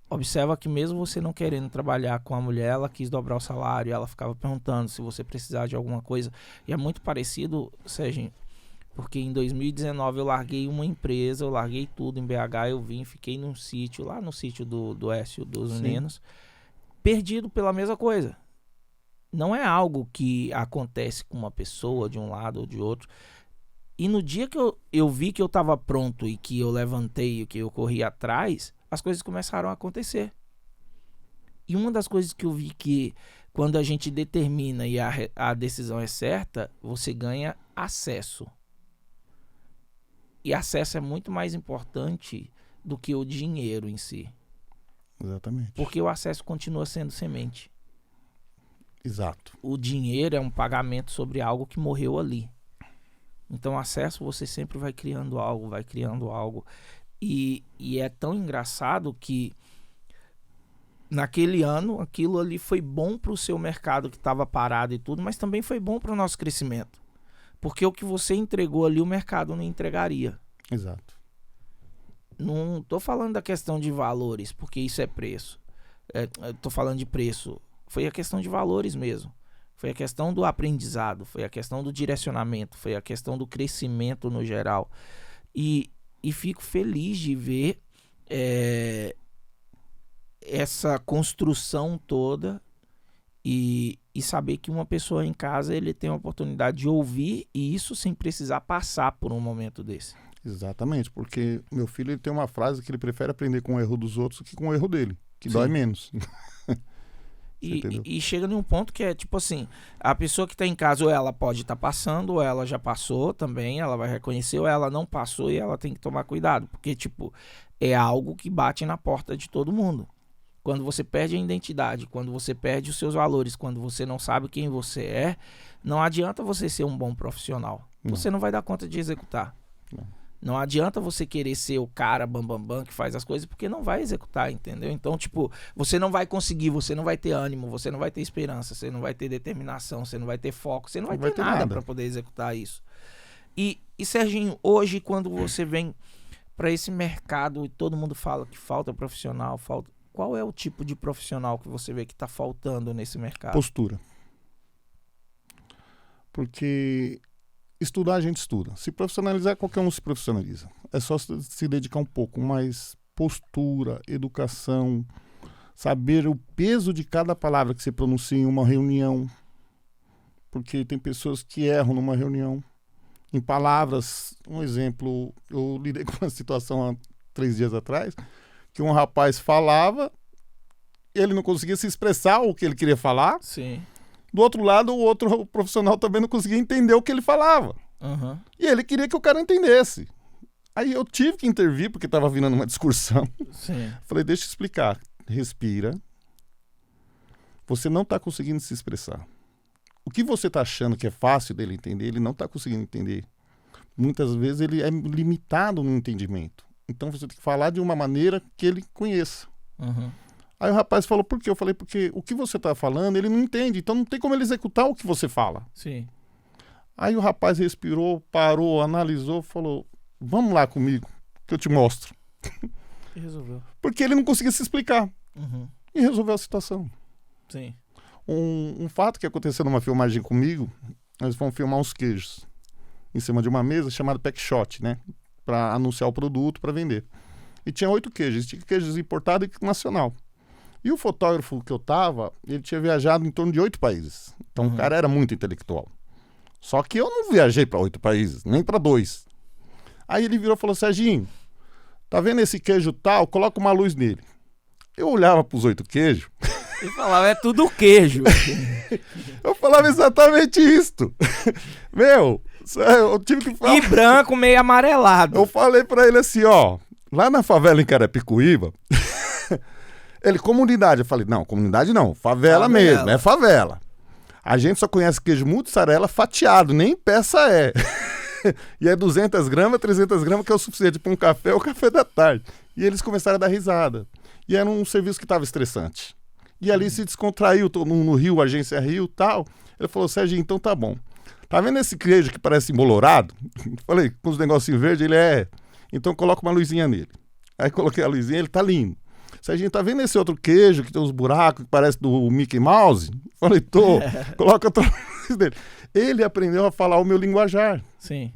Observa que mesmo você não querendo trabalhar com a mulher, ela quis dobrar o salário, ela ficava perguntando se você precisar de alguma coisa. E é muito parecido, Serginho, porque em 2019 eu larguei uma empresa, eu larguei tudo em BH, eu vim, fiquei num sítio, lá no sítio do Écio, dos meninos, perdido pela mesma coisa. Não é algo que acontece com uma pessoa de um lado ou de outro. E no dia que eu vi que eu estava pronto e que eu levantei e que eu corri atrás, as coisas começaram a acontecer. E uma das coisas que eu vi que quando a gente determina e a decisão é certa, você ganha acesso. E acesso é muito mais importante do que o dinheiro em si. Exatamente. Porque o acesso continua sendo semente. Exato. O dinheiro é um pagamento sobre algo que morreu ali. Então, acesso você sempre vai criando algo, vai criando algo. E é tão engraçado que naquele ano, aquilo ali foi bom para o seu mercado que estava parado e tudo, mas também foi bom para o nosso crescimento. Porque o que você entregou ali, o mercado não entregaria. Exato. Não estou falando da questão de valores, porque isso é preço. Estou falando de preço. Foi a questão de valores mesmo. Foi a questão do aprendizado, foi a questão do direcionamento, foi a questão do crescimento no geral. E fico feliz de ver essa construção toda e saber que uma pessoa em casa ele tem a oportunidade de ouvir e isso sem precisar passar por um momento desse. Exatamente, porque meu filho ele tem uma frase que ele prefere aprender com o erro dos outros do que com o erro dele, que Sim. dói menos. E chega num ponto que é tipo assim, a pessoa que está em casa ou ela pode estar passando, ou ela já passou também, ela vai reconhecer, ou ela não passou e ela tem que tomar cuidado, porque tipo, é algo que bate na porta de todo mundo. Quando você perde a identidade, quando você perde os seus valores, quando você não sabe quem você é, não adianta você ser um bom profissional. Você não vai dar conta de executar. Não adianta você querer ser o cara bambambam que faz as coisas, porque não vai executar, entendeu? Então, tipo, você não vai conseguir, você não vai ter ânimo, você não vai ter esperança, você não vai ter determinação, você não vai ter foco, você não vai ter nada para poder executar isso. E Serginho, hoje, quando você vem para esse mercado e todo mundo fala que falta profissional, qual é o tipo de profissional que você vê que está faltando nesse mercado? Postura. Porque estudar a gente estuda. Se profissionalizar, qualquer um se profissionaliza. É só se dedicar um pouco, mas postura, educação, saber o peso de cada palavra que você pronuncia em uma reunião. Porque tem pessoas que erram numa reunião. Em palavras, um exemplo, eu lidei com uma situação há 3 dias atrás, que um rapaz falava, ele não conseguia se expressar o que ele queria falar. Sim. Do outro lado, o outro profissional também não conseguia entender o que ele falava. Uhum. E ele queria que o cara entendesse. Aí eu tive que intervir, porque estava virando uma discussão. Sim. Falei, deixa eu explicar. Respira. Você não está conseguindo se expressar. O que você está achando que é fácil dele entender, ele não está conseguindo entender. Muitas vezes ele é limitado no entendimento. Então você tem que falar de uma maneira que ele conheça. Uhum. Aí o rapaz falou, por quê? Eu falei, porque o que você está falando, ele não entende. Então não tem como ele executar o que você fala. Sim. Aí o rapaz respirou, parou, analisou, falou, vamos lá comigo, que eu te mostro. E resolveu. Porque ele não conseguia se explicar. Uhum. E resolveu a situação. Sim. Um fato que aconteceu numa filmagem comigo, nós fomos filmar uns queijos em cima de uma mesa chamada pack shot, né? Para anunciar o produto, para vender. E tinha 8 queijos, tinha queijos importados e nacional. E o fotógrafo que eu tava, ele tinha viajado em torno de 8 países. Então o cara era muito intelectual. Só que eu não viajei para 8 países, nem para 2. Aí ele virou e falou, Serginho, tá vendo esse queijo tal? Coloca uma luz nele. Eu olhava pros 8 queijos. Ele falava, é tudo queijo. Eu falava exatamente isto. Meu, eu tive que falar. E branco meio amarelado. Eu falei pra ele assim, ó, lá na favela em Carapicuíba, ele, comunidade. Eu falei, não, comunidade não, favela mesmo, é favela. A gente só conhece queijo mussarela fatiado, nem peça é. E é 200 gramas, 300 gramas, que é o suficiente para um café ou café da tarde. E eles começaram a dar risada. E era um serviço que estava estressante. E ali se descontraiu, no Rio, agência Rio e tal. Ele falou, Serginho, então tá bom. Tá vendo esse queijo que parece embolorado? Falei, com os negocinhos verdes, ele é. Então coloca uma luzinha nele. Aí coloquei a luzinha, ele tá lindo. Serginho, tá vendo esse outro queijo que tem uns buracos que parece do Mickey Mouse? Falei, tô. Coloca outra luz nele. Ele aprendeu a falar o meu linguajar. Sim.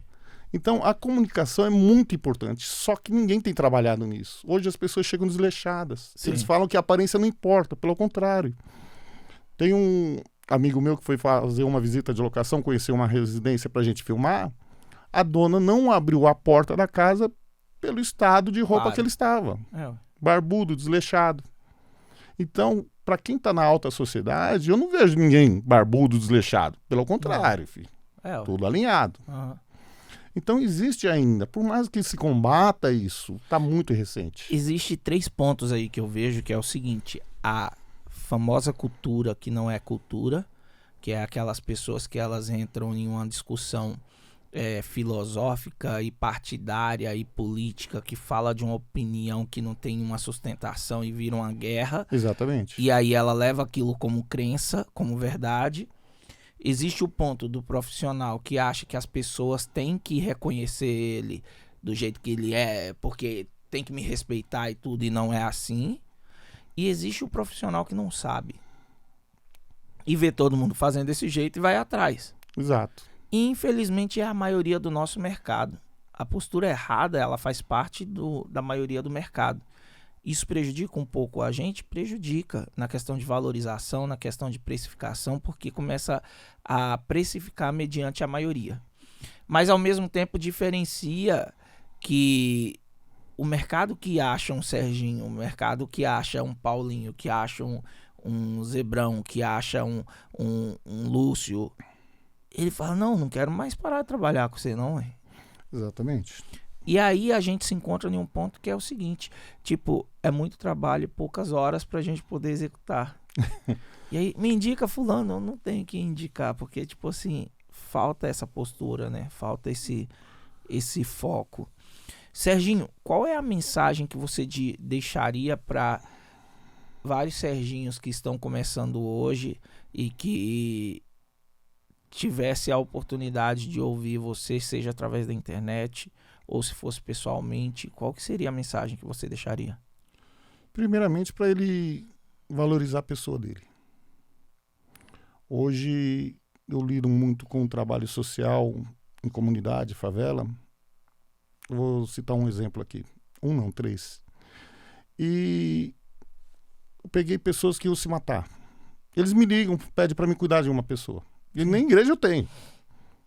Então, a comunicação é muito importante, só que ninguém tem trabalhado nisso. Hoje as pessoas chegam desleixadas. Sim. Eles falam que a aparência não importa, pelo contrário. Tem um amigo meu que foi fazer uma visita de locação, conheceu uma residência pra gente filmar. A dona não abriu a porta da casa pelo estado de roupa que ele estava. Barbudo, desleixado. Então, para quem tá na alta sociedade, eu não vejo ninguém barbudo, desleixado. Pelo contrário, filho. Tudo alinhado. Então existe ainda, por mais que se combata isso, tá muito recente. Existe 3 pontos aí que eu vejo, que é o seguinte: a famosa cultura que não é cultura, que é aquelas pessoas que elas entram em uma discussão filosófica e partidária e política, que fala de uma opinião que não tem uma sustentação e vira uma guerra. Exatamente. E aí ela leva aquilo como crença, como verdade. Existe o ponto do profissional que acha que as pessoas têm que reconhecer ele do jeito que ele é, porque tem que me respeitar e tudo, e não é assim. E existe o profissional que não sabe. E vê todo mundo fazendo desse jeito e vai atrás. Exato. E infelizmente é a maioria do nosso mercado. A postura errada, ela faz parte da maioria do mercado. Isso prejudica um pouco a gente? Prejudica na questão de valorização, na questão de precificação, porque começa a precificar mediante a maioria. Mas ao mesmo tempo diferencia que o mercado que acha um Serginho, o mercado que acha um Paulinho, que acha um Zebrão, que acha um Lúcio, ele fala, não quero mais parar de trabalhar com você não. Exatamente. E aí a gente se encontra em um ponto que é o seguinte, tipo, é muito trabalho e poucas horas pra gente poder executar. E aí, me indica fulano, eu não tenho que indicar, porque, tipo assim, falta essa postura, né? Falta esse foco. Serginho, qual é a mensagem que você deixaria para vários Serginhos que estão começando hoje e que tivesse a oportunidade de ouvir você, seja através da internet ou se fosse pessoalmente, qual que seria a mensagem que você deixaria? Primeiramente, para ele valorizar a pessoa dele. Hoje eu lido muito com o trabalho social em comunidade, favela. Eu vou citar um exemplo aqui. 3. E eu peguei pessoas que iam se matar. Eles me ligam, pedem para me cuidar de uma pessoa. E nem igreja eu tenho.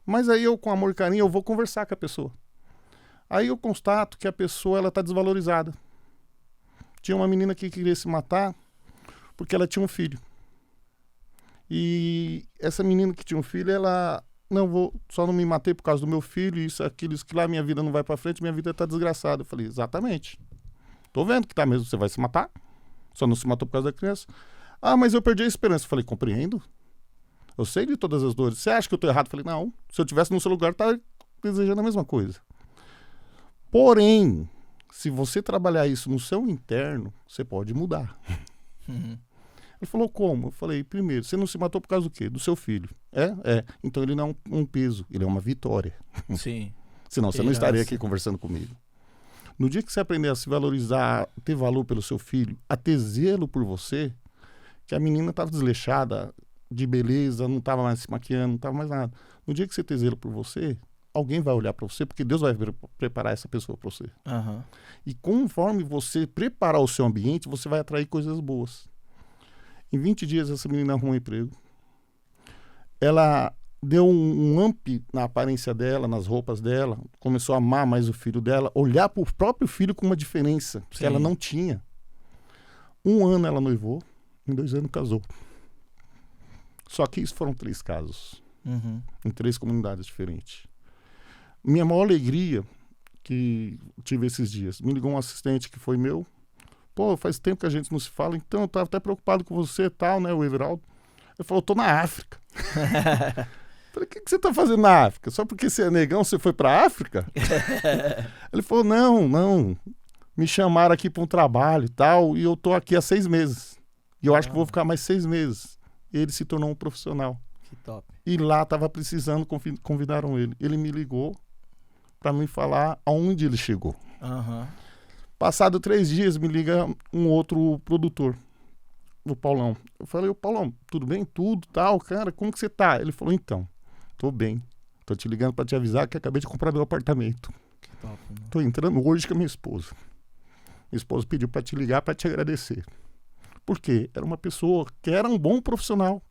Mas aí eu, com amor e carinho, eu vou conversar com a pessoa. Aí eu constato que a pessoa ela tá desvalorizada. Tinha uma menina que queria se matar porque ela tinha um filho. E essa menina que tinha um filho, ela... só não me matei por causa do meu filho, isso, aquilo, isso que lá minha vida não vai pra frente, minha vida tá desgraçada. Eu falei, exatamente. Tô vendo que tá mesmo, você vai se matar. Só não se matou por causa da criança. Ah, mas eu perdi a esperança. Eu falei, compreendo. Eu sei de todas as dores. Você acha que eu tô errado? Eu falei, não. Se eu tivesse no seu lugar, tá desejando a mesma coisa. Porém, se você trabalhar isso no seu interno, você pode mudar. Ele falou, como? Eu falei, primeiro, você não se matou por causa do quê? Do seu filho. É. Então ele não é um peso, ele é uma vitória. Sim. Senão você não estaria aqui conversando comigo. No dia que você aprender a se valorizar, ter valor pelo seu filho, a ter zelo por você, que a menina estava desleixada de beleza, não estava mais se maquiando, não estava mais nada. No dia que você ter zelo por você, alguém vai olhar para você, porque Deus vai preparar essa pessoa para você. Uhum. E conforme você preparar o seu ambiente, você vai atrair coisas boas. Em 20 dias, essa menina arrumou um emprego. Ela deu um up na aparência dela, nas roupas dela, começou a amar mais o filho dela, olhar para o próprio filho com uma diferença que ela não tinha. 1 ano ela noivou, em 2 anos casou. Só que isso foram 3 casos, em 3 comunidades diferentes. Minha maior alegria que tive esses dias, me ligou um assistente que foi meu, pô, faz tempo que a gente não se fala, então eu estava até preocupado com você e tal, né, o Everaldo. Ele falou, tô na África. Falei, o que você tá fazendo na África? Só porque você é negão, você foi pra África? Ele falou, não. Me chamaram aqui para um trabalho e tal, e eu tô aqui há 6 meses. E eu acho que vou ficar mais 6 meses. E ele se tornou um profissional. Que top. E lá tava precisando, convidaram ele. Ele me ligou para me falar aonde ele chegou. Passado 3 dias, me liga um outro produtor, o Paulão. Eu falei, ô Paulão, tudo bem? Tudo, tal, cara, como que você tá? Ele falou, então, tô bem. Tô te ligando para te avisar que acabei de comprar meu apartamento. Que top, né? Tô entrando hoje com a minha esposa. Minha esposa pediu para te ligar para te agradecer. Por quê? Era uma pessoa que era um bom profissional,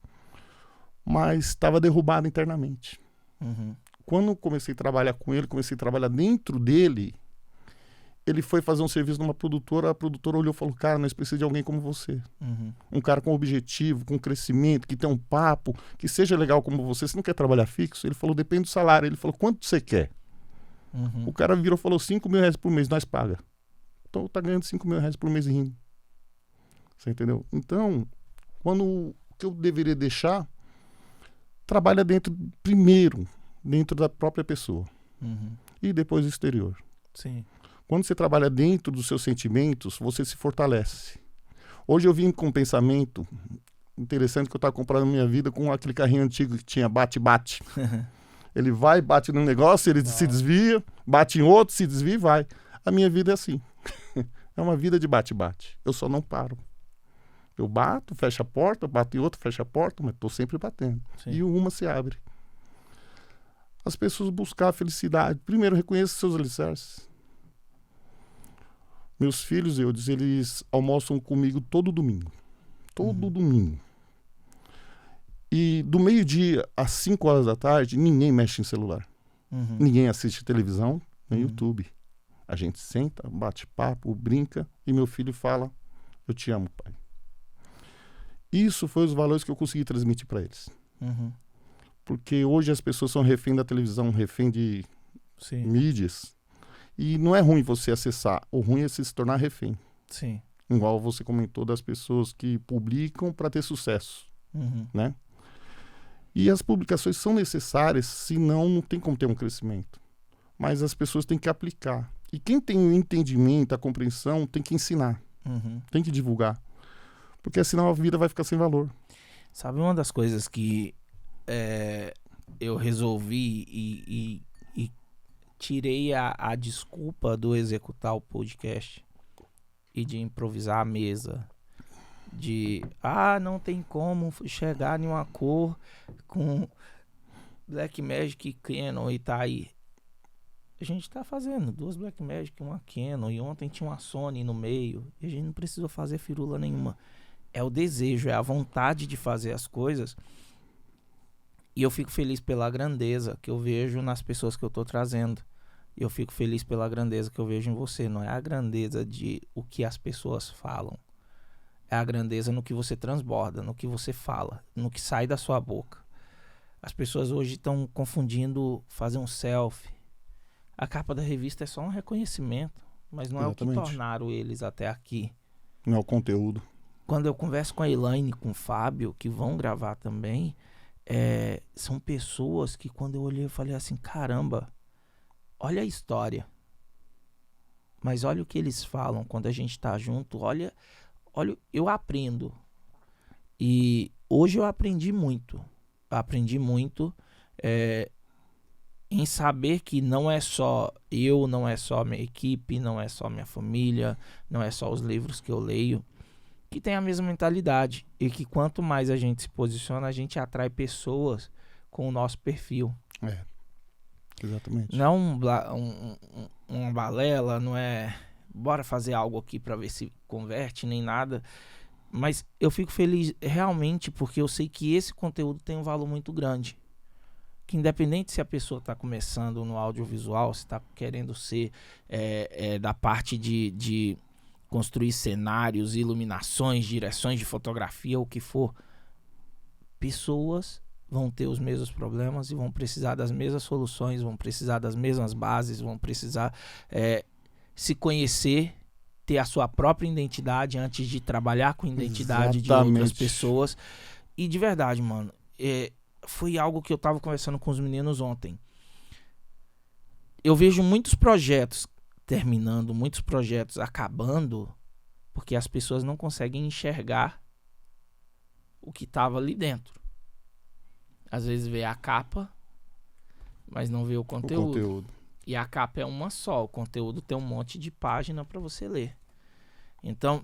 mas estava derrubada internamente. Quando comecei a trabalhar com ele, comecei a trabalhar dentro dele, ele foi fazer um serviço numa produtora, a produtora olhou e falou, cara, nós precisamos de alguém como você. Um cara com objetivo, com crescimento, que tem um papo, que seja legal como você. Você não quer trabalhar fixo? Ele falou, depende do salário. Ele falou, quanto você quer? O cara virou e falou, 5 mil reais por mês, nós paga. Então tá ganhando 5 mil reais por mês rindo. Você entendeu? Então, o que eu deveria deixar, trabalha primeiro dentro da própria pessoa. E depois do exterior. Sim. Quando você trabalha dentro dos seus sentimentos, você se fortalece. Hoje eu vim com um pensamento interessante que eu estava comprando na minha vida com aquele carrinho antigo que tinha bate-bate. Ele vai, bate num negócio, ele se desvia, bate em outro, se desvia e vai. A minha vida é assim. É uma vida de bate-bate. Eu só não paro. Eu bato, fecho a porta, bato em outro, fecho a porta, mas estou sempre batendo. Sim. E uma se abre. As pessoas buscar a felicidade. Primeiro, reconheça seus alicerces. Meus filhos, eles almoçam comigo todo domingo. Todo domingo. E do meio-dia às 5 horas da tarde, ninguém mexe em celular. Ninguém assiste televisão, nem YouTube. A gente senta, bate papo, brinca, e meu filho fala, eu te amo, pai. Isso foi os valores que eu consegui transmitir para eles. Porque hoje as pessoas são refém da televisão, refém de mídias. E não é ruim você acessar, o ruim é se tornar refém. Sim. Igual você comentou das pessoas que publicam para ter sucesso, né? E as publicações são necessárias, senão não tem como ter um crescimento. Mas as pessoas têm que aplicar. E quem tem o entendimento, a compreensão, tem que ensinar, tem que divulgar. Porque senão a vida vai ficar sem valor. Sabe uma das coisas que eu resolvi e tirei a desculpa do executar o podcast e de improvisar a mesa. De, não tem como chegar em uma cor com Blackmagic, Canon e tá aí. A gente tá fazendo 2 Blackmagic e uma Canon, e ontem tinha uma Sony no meio, e a gente não precisou fazer firula nenhuma. É o desejo, é a vontade de fazer as coisas. E eu fico feliz pela grandeza que eu vejo nas pessoas que eu tô trazendo. Eu fico feliz pela grandeza que eu vejo em você. Não é a grandeza de o que as pessoas falam. É a grandeza no que você transborda, no que você fala, no que sai da sua boca. As pessoas hoje estão confundindo fazer um selfie. A capa da revista é só um reconhecimento, mas não Exatamente. É o que tornaram eles até aqui. Não é o conteúdo. Quando eu converso com a Elaine, com o Fábio, que vão gravar também, são pessoas que quando eu olhei eu falei assim, caramba, olha a história. Mas olha o que eles falam quando a gente tá junto, olha, eu aprendo. E hoje eu aprendi muito. Em saber que não é só eu, não é só minha equipe, não é só minha família, não é só os livros que eu leio, que tem a mesma mentalidade. E que quanto mais a gente se posiciona, a gente atrai pessoas com o nosso perfil. Exatamente. Não uma balela, não é bora fazer algo aqui para ver se converte, nem nada. Mas eu fico feliz realmente porque eu sei que esse conteúdo tem um valor muito grande. Que independente se a pessoa está começando no audiovisual, se está querendo ser da parte de construir cenários, iluminações, direções de fotografia, o que for, pessoas vão ter os mesmos problemas e vão precisar das mesmas soluções, vão precisar das mesmas bases, vão precisar se conhecer, ter a sua própria identidade antes de trabalhar com a identidade de outras pessoas. E de verdade, mano, foi algo que eu tava conversando com os meninos ontem. Eu vejo muitos projetos terminando, muitos projetos acabando, porque as pessoas não conseguem enxergar o que tava ali dentro. Às vezes vê a capa, mas não vê o conteúdo. E a capa é uma só, o conteúdo tem um monte de página para você ler. Então,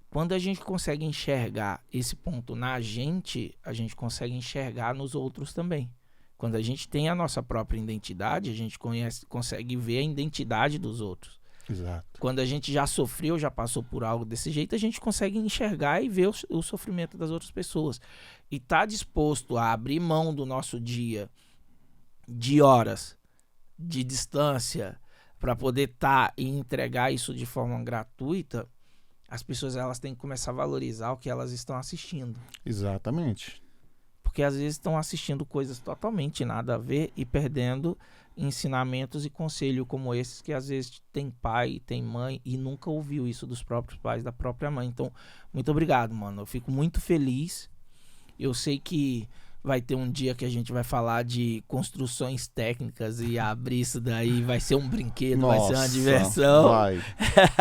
quando a gente consegue enxergar esse ponto na gente, a gente consegue enxergar nos outros também. Quando a gente tem a nossa própria identidade, a gente consegue ver a identidade dos outros. Exato. Quando a gente já sofreu, já passou por algo desse jeito, a gente consegue enxergar e ver o sofrimento das outras pessoas. E tá disposto a abrir mão do nosso dia, de horas, de distância, para poder estar e entregar isso de forma gratuita, as pessoas elas têm que começar a valorizar o que elas estão assistindo. Exatamente. Porque às vezes estão assistindo coisas totalmente nada a ver e perdendo ensinamentos e conselho como esses que às vezes tem pai, tem mãe e nunca ouviu isso dos próprios pais, da própria mãe. Então, muito obrigado, mano. Eu fico muito feliz. Eu sei que vai ter um dia que a gente vai falar de construções técnicas e abrir isso daí, vai ser um brinquedo, vai ser uma diversão.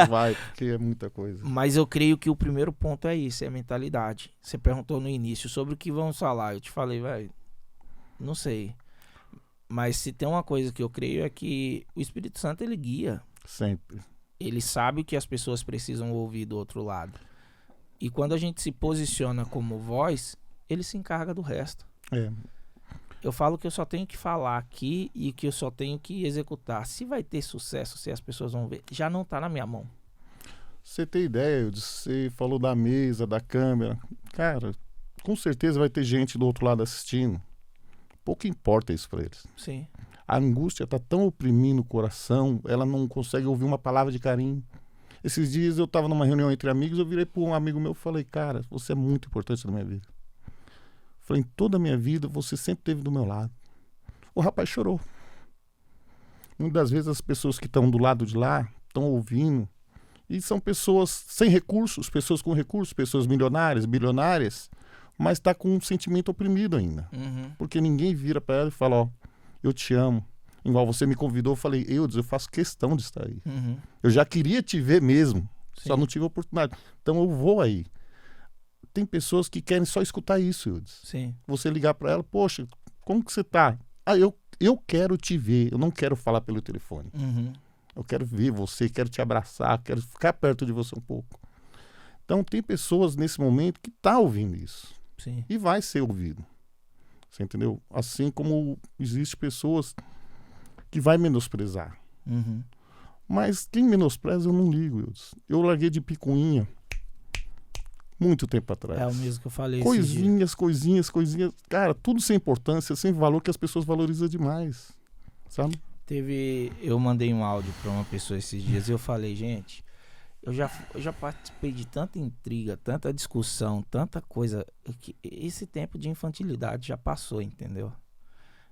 Vai, porque é muita coisa. Mas eu creio que o primeiro ponto é isso, é a mentalidade. Você perguntou no início sobre o que vamos falar. Eu te falei, velho, não sei. Mas se tem uma coisa que eu creio é que o Espírito Santo, ele guia. Sempre. Ele sabe o que as pessoas precisam ouvir do outro lado. E quando a gente se posiciona como voz, ele se encarga do resto. Eu falo que eu só tenho que falar aqui e que eu só tenho que executar. Se vai ter sucesso, se as pessoas vão ver, já não tá na minha mão. Você tem ideia, você falou da mesa, da câmera. Cara, com certeza vai ter gente do outro lado assistindo. Pouco importa isso pra eles. Sim. A angústia tá tão oprimindo o coração, ela não consegue ouvir uma palavra de carinho. Esses dias eu tava numa reunião entre amigos, eu virei para um amigo meu e falei, cara, você é muito importante na minha vida. Falei, em toda a minha vida, você sempre esteve do meu lado. O rapaz chorou. Muitas das vezes as pessoas que estão do lado de lá estão ouvindo. E são pessoas sem recursos, pessoas com recursos, pessoas milionárias, bilionárias, mas está com um sentimento oprimido ainda. Uhum. Porque ninguém vira para ela e fala, ó, eu te amo. Igual você me convidou, eu falei, eu faço questão de estar aí. Uhum. Eu já queria te ver mesmo, Sim. só não tive a oportunidade. Então eu vou aí. Tem pessoas que querem só escutar isso, Eudes. Sim. Você ligar para ela, poxa, como que você tá? Ah, eu quero te ver, eu não quero falar pelo telefone. Uhum. Eu quero ver você, quero te abraçar, quero ficar perto de você um pouco. Então tem pessoas nesse momento que tá ouvindo isso. Sim. E vai ser ouvido. Você entendeu? Assim como existe pessoas que vai menosprezar. Uhum. Mas quem menospreza eu não ligo, Eudes. Eu larguei de picuinha muito tempo atrás. É o mesmo que eu falei. Coisinhas. Cara, tudo sem importância, sem valor, que as pessoas valorizam demais. Sabe? Eu mandei um áudio pra uma pessoa esses dias e eu falei, gente, eu já participei de tanta intriga, tanta discussão, tanta coisa, que esse tempo de infantilidade já passou, entendeu?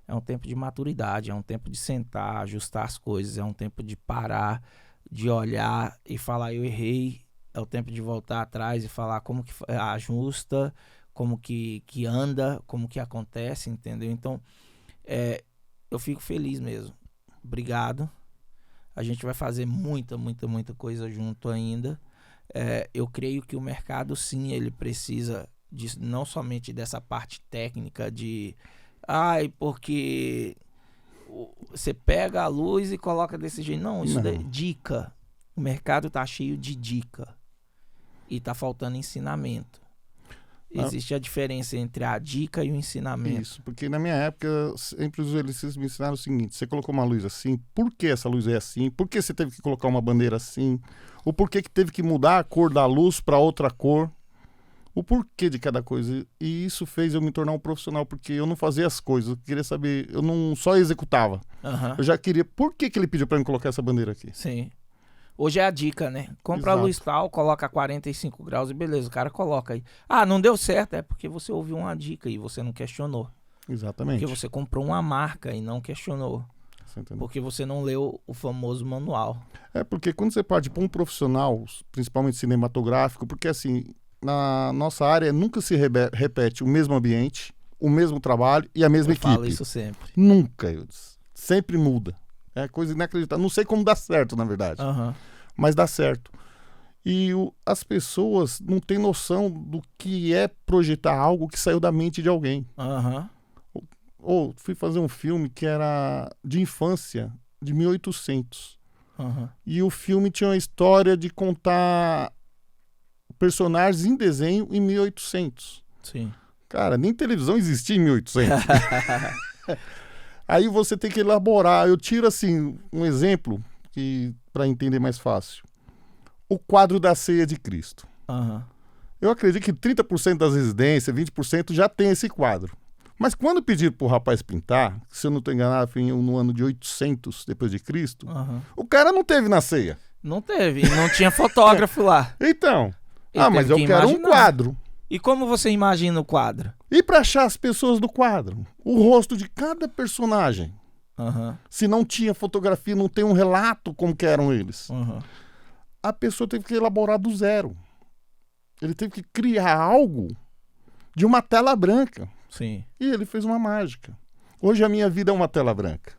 É um tempo de maturidade, é um tempo de sentar, ajustar as coisas, é um tempo de parar, de olhar e falar, eu errei. É o tempo de voltar atrás e falar como que ajusta, como que anda, como que acontece, entendeu? Então, eu fico feliz mesmo. Obrigado. A gente vai fazer muita coisa junto ainda. Eu creio que o mercado, sim, ele precisa não somente dessa parte técnica de porque você pega a luz e coloca desse jeito. Não, isso é dica. O mercado tá cheio de dica e tá faltando ensinamento. Existe a diferença entre a dica e o ensinamento. Isso, porque na minha época, sempre os eletricistas me ensinaram o seguinte: você colocou uma luz assim, por que essa luz é assim? Por que você teve que colocar uma bandeira assim? O porquê que teve que mudar a cor da luz para outra cor? O porquê de cada coisa. E isso fez eu me tornar um profissional, porque eu não fazia as coisas, eu queria saber, eu não só executava. Eu já queria, por que ele pediu para eu colocar essa bandeira aqui? Sim. Hoje é a dica, né? Compra a luz tal, coloca 45 graus e beleza, o cara coloca aí. Não deu certo, é porque você ouviu uma dica e você não questionou. Exatamente. Porque você comprou uma marca e não questionou. Porque você não leu o famoso manual. Porque quando você parte para um profissional, principalmente cinematográfico, porque assim, na nossa área nunca se repete o mesmo ambiente, o mesmo trabalho e a mesma equipe. Eu falo isso sempre. Nunca, sempre muda. É coisa inacreditável. Não sei como dá certo, na verdade. Mas dá certo. E as pessoas não têm noção do que é projetar algo que saiu da mente de alguém. Fui fazer um filme que era de infância, de 1800. E o filme tinha uma história de contar personagens em desenho em 1800. Sim. Cara, nem televisão existia em 1800. Aí você tem que elaborar. Eu tiro assim um exemplo para entender mais fácil. O quadro da Ceia de Cristo. Eu acredito que 30% das residências, 20% já tem esse quadro. Mas quando pediram pro rapaz pintar, se eu não estou enganado, foi no ano de 800 depois de Cristo, o cara não teve na ceia. Não teve, não tinha fotógrafo lá. Então, mas eu quero um quadro. E como você imagina o quadro? E para achar as pessoas do quadro? O rosto de cada personagem. Se não tinha fotografia, não tem um relato como que eram eles. A pessoa teve que elaborar do zero. Ele teve que criar algo de uma tela branca. Sim. E ele fez uma mágica. Hoje a minha vida é uma tela branca.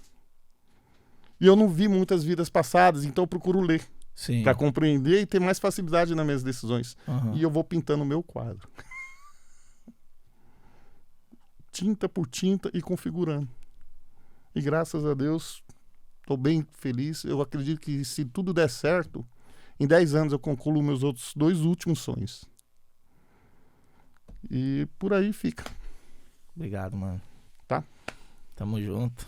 E eu não vi muitas vidas passadas, então eu procuro ler. Para compreender e ter mais facilidade nas minhas decisões. E eu vou pintando o meu quadro. Tinta por tinta e configurando. E graças a Deus, estou bem feliz. Eu acredito que se tudo der certo, em 10 anos eu concluo meus outros 2 últimos sonhos. E por aí fica. Obrigado, mano. Tá? Tamo junto.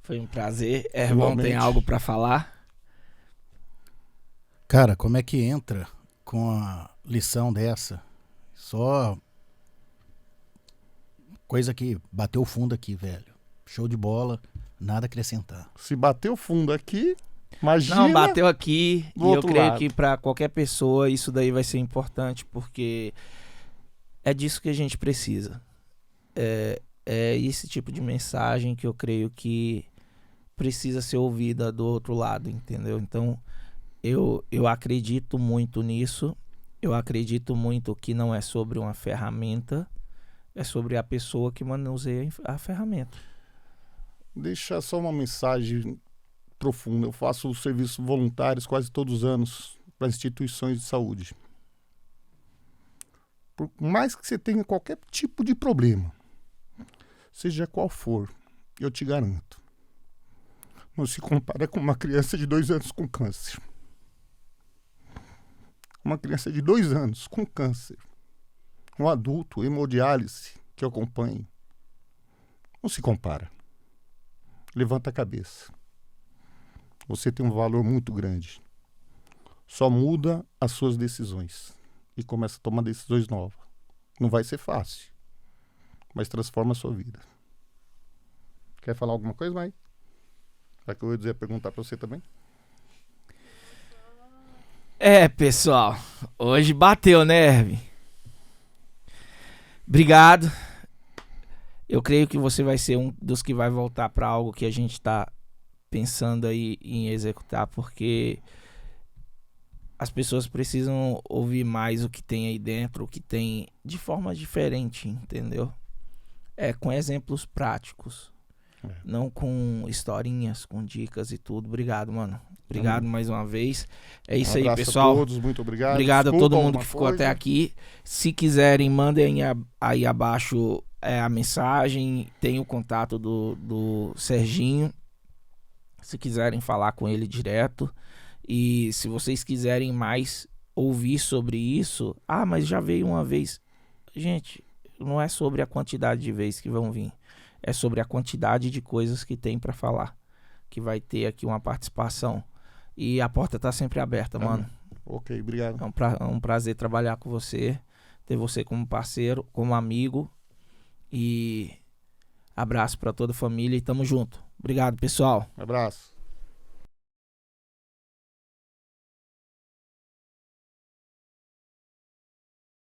Foi um prazer. Ervão tem algo para falar? Cara, como é que entra com a lição dessa? Só coisa que bateu fundo aqui, velho. Show de bola, nada a acrescentar. Se bateu fundo aqui, imagina. Não, bateu aqui e eu creio que para qualquer pessoa isso daí vai ser importante, porque é disso que a gente precisa. É esse tipo de mensagem que eu creio que precisa ser ouvida do outro lado, entendeu? Então, eu acredito muito nisso. Eu acredito muito que não é sobre uma ferramenta, é sobre a pessoa que manuseia a ferramenta. Deixa só uma mensagem profunda. Eu faço serviços voluntários quase todos os anos para instituições de saúde. Por mais que você tenha qualquer tipo de problema, seja qual for, eu te garanto, não se compara com uma criança de 2 anos com câncer. Uma criança de 2 anos com câncer, um adulto, hemodiálise, que eu acompanho, não se compara. Levanta a cabeça. Você tem um valor muito grande. Só muda as suas decisões e começa a tomar decisões novas. Não vai ser fácil, mas transforma a sua vida. Quer falar alguma coisa, Mai? Será que eu ia perguntar para você também? Pessoal, hoje bateu, né, Erwin? Obrigado. Eu creio que você vai ser um dos que vai voltar para algo que a gente está pensando aí em executar, porque as pessoas precisam ouvir mais o que tem aí dentro, o que tem de forma diferente, entendeu? Com exemplos práticos, não com historinhas, com dicas e tudo. Obrigado, mano. Obrigado mais uma vez. É isso Um aí, abraço pessoal. a todos, muito obrigado. Obrigado a Desculpa todo mundo alguma que ficou coisa. até aqui. Se quiserem, mandem aí abaixo a mensagem. Tem o contato do Serginho. Se quiserem falar com ele direto. E se vocês quiserem mais ouvir sobre isso, mas já veio uma vez. Gente, não é sobre a quantidade de vezes que vão vir. É sobre a quantidade de coisas que tem pra falar. Que vai ter aqui uma participação. E a porta tá sempre aberta, mano. Ok, obrigado. É um prazer trabalhar com você. Ter você como parceiro, como amigo. E abraço pra toda a família e tamo junto. Obrigado, pessoal. Um abraço.